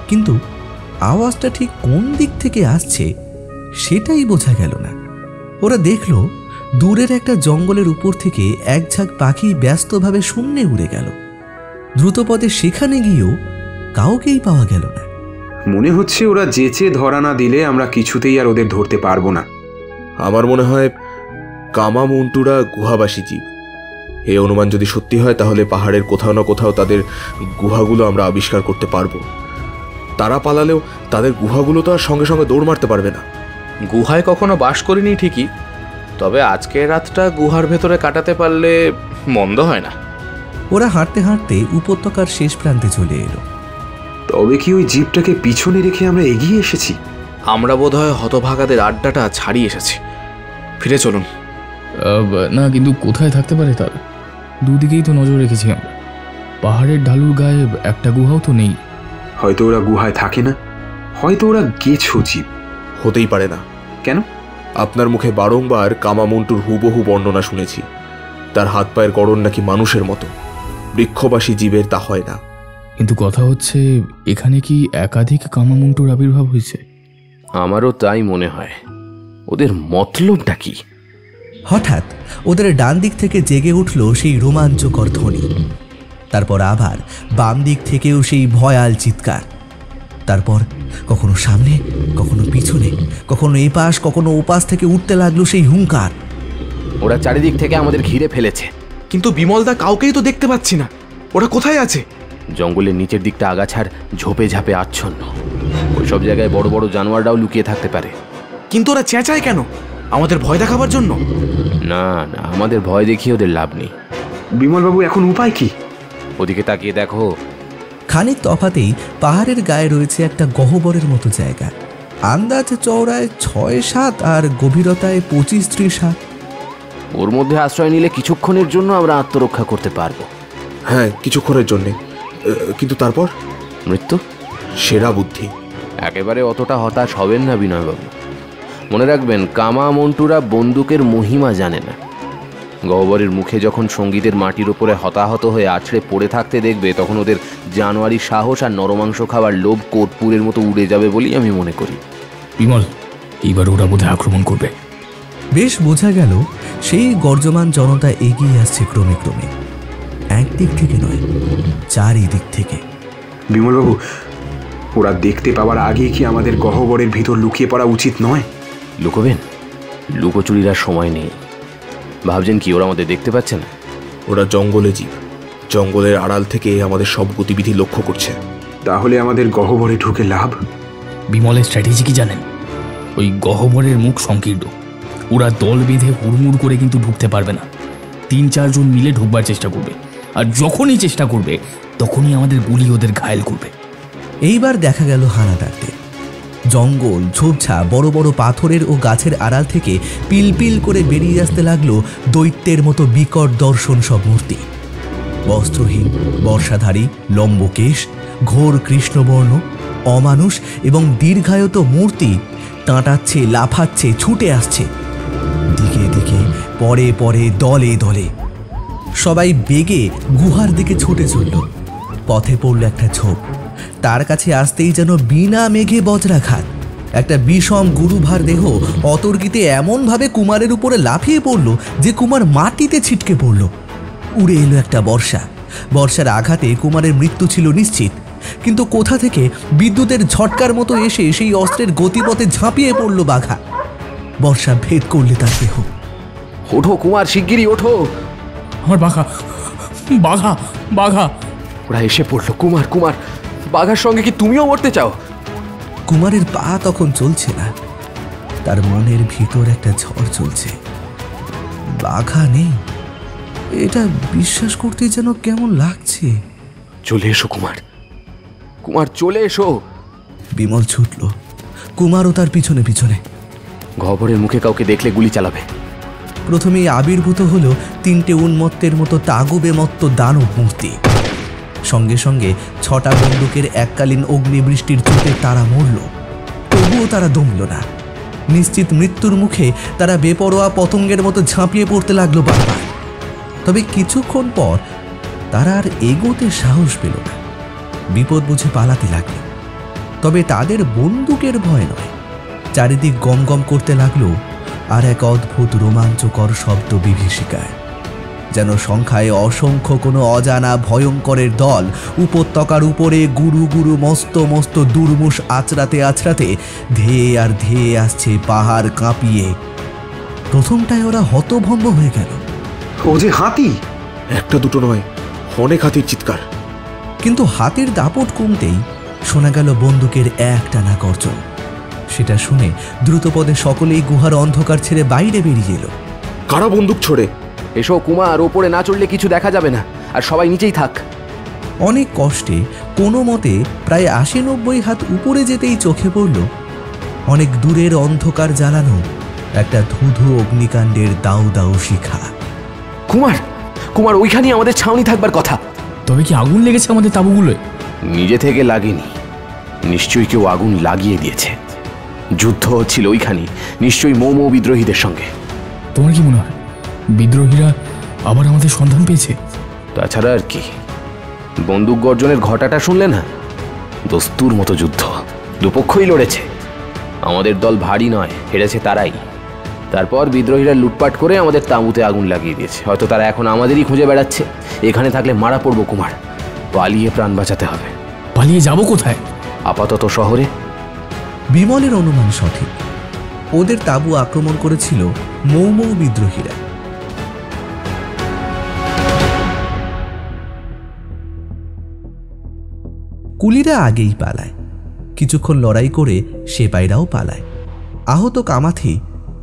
কিন্তু আওয়াজটা ঠিক কোন দিক থেকে আসছে সেটাই বোঝা গেল না। ওরা দেখল দূরের একটা জঙ্গলের উপর থেকে এক ঝাঁক পাখি ব্যস্তভাবে শূন্যে উড়ে গেল। দ্রুতপদে সেখানে গিয়েও কাউকেই পাওয়া গেল না। মনে হচ্ছে ওরা যেচে ধরা না দিলে আমরা কিছুতেই আর ওদের ধরতে পারবো না। আমার মনে হয় কামা মন্টুরা গুহাবাসী জীব। এই অনুমান যদি সত্যি হয়, তাহলে পাহাড়ের কোথাও না কোথাও তাদের গুহাগুলো আমরা আবিষ্কার করতে পারবো। তারা পালালেও তাদের গুহাগুলো তো আর সঙ্গে সঙ্গে দৌড় মারতে পারবে না। গুহায় কখনো বাস করিনি ঠিকই, তবে আজকের রাতটা গুহার ভেতরে কাটাতে পারলে মন্দ হয় না। ওরা হাঁটতে হাঁটতে উপত্যকার শেষ প্রান্তে চলে এলো। তবে কি ওই জিপটাকে পিছনে রেখে আমরা এগিয়ে এসেছি? আমরা বোধহয় হতভাগাদের আড্ডাটা ছাড়িয়ে এসেছি। ফিরে চলুন। না, কিন্তু কোথায় থাকতে পারে তারা? দুদিকেই তো নজর রেখেছি আমরা। পাহাড়ের ঢালুর গায়ে একটা গুহাও তো নেই। হয়তো ওরা গুহায় থাকে না, হয়তো ওরা গেছো জীব। হতেই পারে না। কেন? আপনার মুখে বারংবার কামামন্টুর হুবহু বর্ণনা শুনেছি। তার হাত পায়ের গড়ন নাকি মানুষের মতো, বৃক্ষবাসী জীবের তা হয় না। কিন্তু কথা হচ্ছে, এখানে কি একাধিক কামামন্টুর আবির্ভাব হয়েছে? আমারও তাই মনে হয়। ওদের মতলবটা কি? হঠাৎ ওদের ডান দিক থেকে জেগে উঠল সেই রোমাঞ্চকর ধ্বনি। তারপর আবার বাম দিক থেকেও সেই ভয়াল চিৎকার। তারপর কখনো সামনে, কখনো পিছনে, কখনো এপাশ, কখনো ওপাশ থেকে উঠতে লাগলো সেই হুঙ্কার। ওরা চারিদিক থেকে আমাদের ঘিরে ফেলেছে। কিন্তু বিমলদা কাউকেই তো দেখতে পাচ্ছি না। ওরা কোথায় আছে? জঙ্গলের নিচের দিকটা আগাছার ঝোপে ঝাপে আচ্ছন্ন। ওইসব জায়গায় বড় বড় জানোয়াররাও লুকিয়ে থাকতে পারে। কিন্তু ওরা চেঁচায় কেন? আমাদের ভয় দেখাবার জন্য? না না, আমাদের ভয় দেখিয়ে ওদের লাভ নেই। বিমলবাবু, এখন উপায় কি? ওদিকে তাকিয়ে দেখো। খানিক তফাতেই পাহাড়ের গায়ে রয়েছে একটা গহ্বরের মতো জায়গা। আন্দাজ চওড়ায় 6-7 আর গভীরতায় 25-30 হাত। ওর মধ্যে আশ্রয় নিলে কিছুক্ষণের জন্য আমরা আত্মরক্ষা করতে পারবো। হ্যাঁ, কিছুক্ষণের জন্যে। কিন্তু তারপর মৃত্যু। সেরা বুদ্ধি। একেবারে অতটা হতাশ হবেন না বিনয়বাবু। মনে রাখবেন, কামামন্টুরা বন্দুকের মহিমা জানে না। গহ্বরের মুখে যখন সঙ্গীদের মাটির ওপরে হতাহত হয়ে আছড়ে পড়ে থাকতে দেখবে, তখন ওদের জানোয়ারি সাহস আর নরমাংস খাবার লোভ কোটপুরের মতো উড়ে যাবে বলেই আমি মনে করি। বিমল, এইবার ওরা বোধহয় আক্রমণ করবে। বেশ বোঝা গেল সেই গর্জমান জনতা এগিয়ে আসছে ক্রমে ক্রমে। একদিক থেকে নয়, চারিদিক থেকে। বিমলবাবু, ওরা দেখতে পাওয়ার আগে কি আমাদের গহ্বরের ভিতর লুকিয়ে পড়া উচিত নয়? লুকোবেন? লুকোচুরির আর সময় নেই। ভাবছেন কি ওরা আমাদের দেখতে পাচ্ছে না? ওরা জঙ্গলে জীব, জঙ্গলের আড়াল থেকে আমাদের সব গতিবিধি লক্ষ্য করছে। তাহলে আমাদের গহ্বরে ঢুকে লাভ? বিমলের স্ট্র্যাটেজি কি জানেন? ওই গহ্বরের মুখ সংকীর্ণ। ওরা দল বেঁধে হুড়মুড় করে কিন্তু ঢুকতে পারবে না। 3-4 জন মিলে ঢুকবার চেষ্টা করবে, আর যখনই চেষ্টা করবে তখনই আমাদের গুলি ওদের ঘায়েল করবে। এইবার দেখা গেল হানাদারদের। জঙ্গল, ঝোপঝাড়, বড় বড় পাথরের ও গাছের আড়াল থেকে পিলপিল করে বেরিয়ে আসতে লাগলো দৈত্যের মতো বিকট দর্শন সব মূর্তি। বস্ত্রহীন, বর্ষাধারী, লম্বকেশ, ঘোর কৃষ্ণবর্ণ, অমানুষ এবং দীর্ঘায়ত মূর্তি টাঁটাচ্ছে, লাফাচ্ছে, ছুটে আসছে দিকে দিকে, পরে পরে, দলে দলে। সবাই বেগে গুহার দিকে ছুটে চলল। পথে পড়ল একটা ঝোপ। তার কাছে আসতেই যেন বিনা মেঘে বজ্রাঘাত। একটা বিষম গুরুভার দেহ অতর্কিতে এমনভাবে কুমারের উপরে লাফিয়ে পড়ল যে কুমার মাটিতে ছিটকে পড়ল। উড়ে এলো একটা বর্ষা। বর্ষার আঘাতে কুমারের মৃত্যু ছিল নিশ্চিত, কিন্তু কোথা থেকে বিদ্যুতের ঝটকার মতো এসে সেই অস্ত্রের গতিপথে ঝাঁপিয়ে পড়ল বাঘা। বর্ষা ভেদ করলে তার দেহ। ওঠো কুমার, শিগগিরই ওঠো। আমার বাঘা, বাঘা, বাঘা! ওরা এসে পড়লো। কুমার, কুমার, বাঘার সঙ্গে কি তুমিও মরতে চাও? কুমারের পা তখন চলছে না, তার মনের ভিতর একটা ঝড় চলছে। বাঘা নেই, এটা বিশ্বাস করতে যেন কেমন লাগছে। চলে এসো কুমার, কুমার চলে এসো। বিমল ছুটল, কুমারও তার পিছনে পিছনে। গহ্বরের মুখে কাউকে দেখলে গুলি চালাবে। প্রথমেই আবির্ভূত হলো 3টে উন্মত্তের মতো তাগুবে মত্ত দানব মূর্তি। সঙ্গে সঙ্গে 6টা বন্দুকের এককালীন অগ্নিবৃষ্টির চোটে তারা মরল। তবুও তারা দমল না। নিশ্চিত মৃত্যুর মুখে তারা বেপরোয়া পতঙ্গের মতো ঝাঁপিয়ে পড়তে লাগলো বারবার। তবে কিছুক্ষণ পর তারা আর এগোতে সাহস পেল না। বিপদ বুঝে পালাতে লাগলো। তবে তাদের বন্দুকের ভয় নয়। চারিদিক গম গম করতে লাগলো আর এক অদ্ভুত রোমাঞ্চকর শব্দ বিভীষিকায়। যেন সংখ্যায় অসংখ্য কোনো অজানা ভয়ঙ্করের দল উপত্যকার উপরে গুরু গুরু মস্ত মস্ত দুর্মুষ আছড়াতে আছড়াতে ধেয়ে আর ধেয়ে আসছে পাহাড় কাঁপিয়ে। প্রথমটায় ওরা হতভম্ব হয়ে গেল। ও যে হাতি! একটা দুটো নয়, অনেক হাতির চিৎকার। কিন্তু হাতির দাপট কমতেই শোনা গেল বন্দুকের একটানা গর্জন। সেটা শুনে দ্রুতপদে সকলেই গুহার অন্ধকার ছেড়ে বাইরে বেরিয়ে এলো। কারা বন্দুক ছোড়ে? এসো কুমার, ওপরে না চড়লে কিছু দেখা যাবে না, আর সবাই নিচেই থাক। অনেক কষ্টে কোনো মতে প্রায় 80-90 হাত উপরে যেতেই চোখে পড়ল অনেক দূরের অন্ধকার জ্বালানো একটা ধুধু অগ্নিকাণ্ডের দাউ দাউ শিখা। কুমার, কুমার, ওইখানেই আমাদের ছাউনি থাকবার কথা। তবে কি আগুন লেগেছে আমাদের তাঁবুগুলোয়? নিজে থেকে লাগেনি, নিশ্চয়ই কেউ আগুন লাগিয়ে দিয়েছে। যুদ্ধ হচ্ছিল ওইখানে, নিশ্চয়ই মৌ বিদ্রোহীদের সঙ্গে। তোমার কি মনে হয় বিদ্রোহীরা আবার আমাদের সন্ধান পেয়েছে? তাছাড়া আর কি, বন্দুক গর্জনের ঘটাটা শুনলে না? দস্তুর মতো যুদ্ধ, দুপক্ষই লড়েছে। আমাদের দল ভারী নয়, হেরেছে তারাই। তারপর বিদ্রোহীরা লুটপাট করে আমাদের তাঁবুতে আগুন লাগিয়ে দিয়েছে। হয়তো তারা এখন আমাদেরই খুঁজে বেড়াচ্ছে। এখানে থাকলে মারা পড়বো কুমার, পালিয়ে প্রাণ বাঁচাতে হবে। পালিয়ে যাব কোথায়? আপাতত শহরে। বিমলের অনুমান সঠিক। ওদের তাঁবু আক্রমণ করেছিল মৌ বিদ্রোহীরা। কুলিরা আগেই পালায়। কিছুক্ষণ লড়াই করে সেপাইরাও পালায়। আহত কামাথি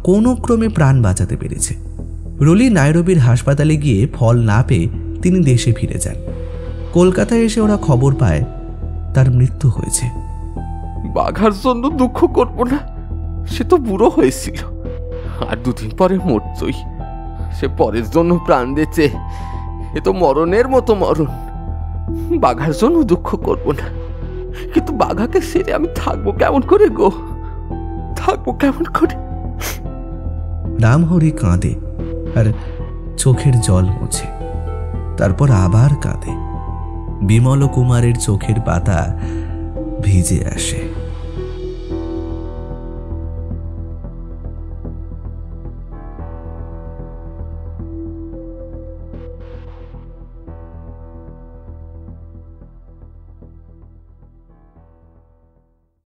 কোনো ক্রমে প্রাণ বাঁচাতে পেরেছে। রলি নাইরোবির হাসপাতালে গিয়ে ফল না পেয়ে তিনি দেশে ফিরে যান। কলকাতায় এসে ওরা খবর পায় তার মৃত্যু হয়েছে। বাঘার জন্য দুঃখ করব না, সে তো বুড়ো হয়েছিল, আর দুদিন পরে মরতই। সে পরের জন্য প্রাণ দিচ্ছে, এ তো মরণের মতো মরণ। বাঘার জন্য দুঃখ করব না, কিন্তু বাঘাকে ছেড়ে আমি থাকবো কেমন করে গো, থাকবো কেমন করে? রামহরি কাঁদে আর চোখের জল মোছে, তারপর আবার কাঁদে। বিমল কুমারের চোখের পাতা ভিজে আসে।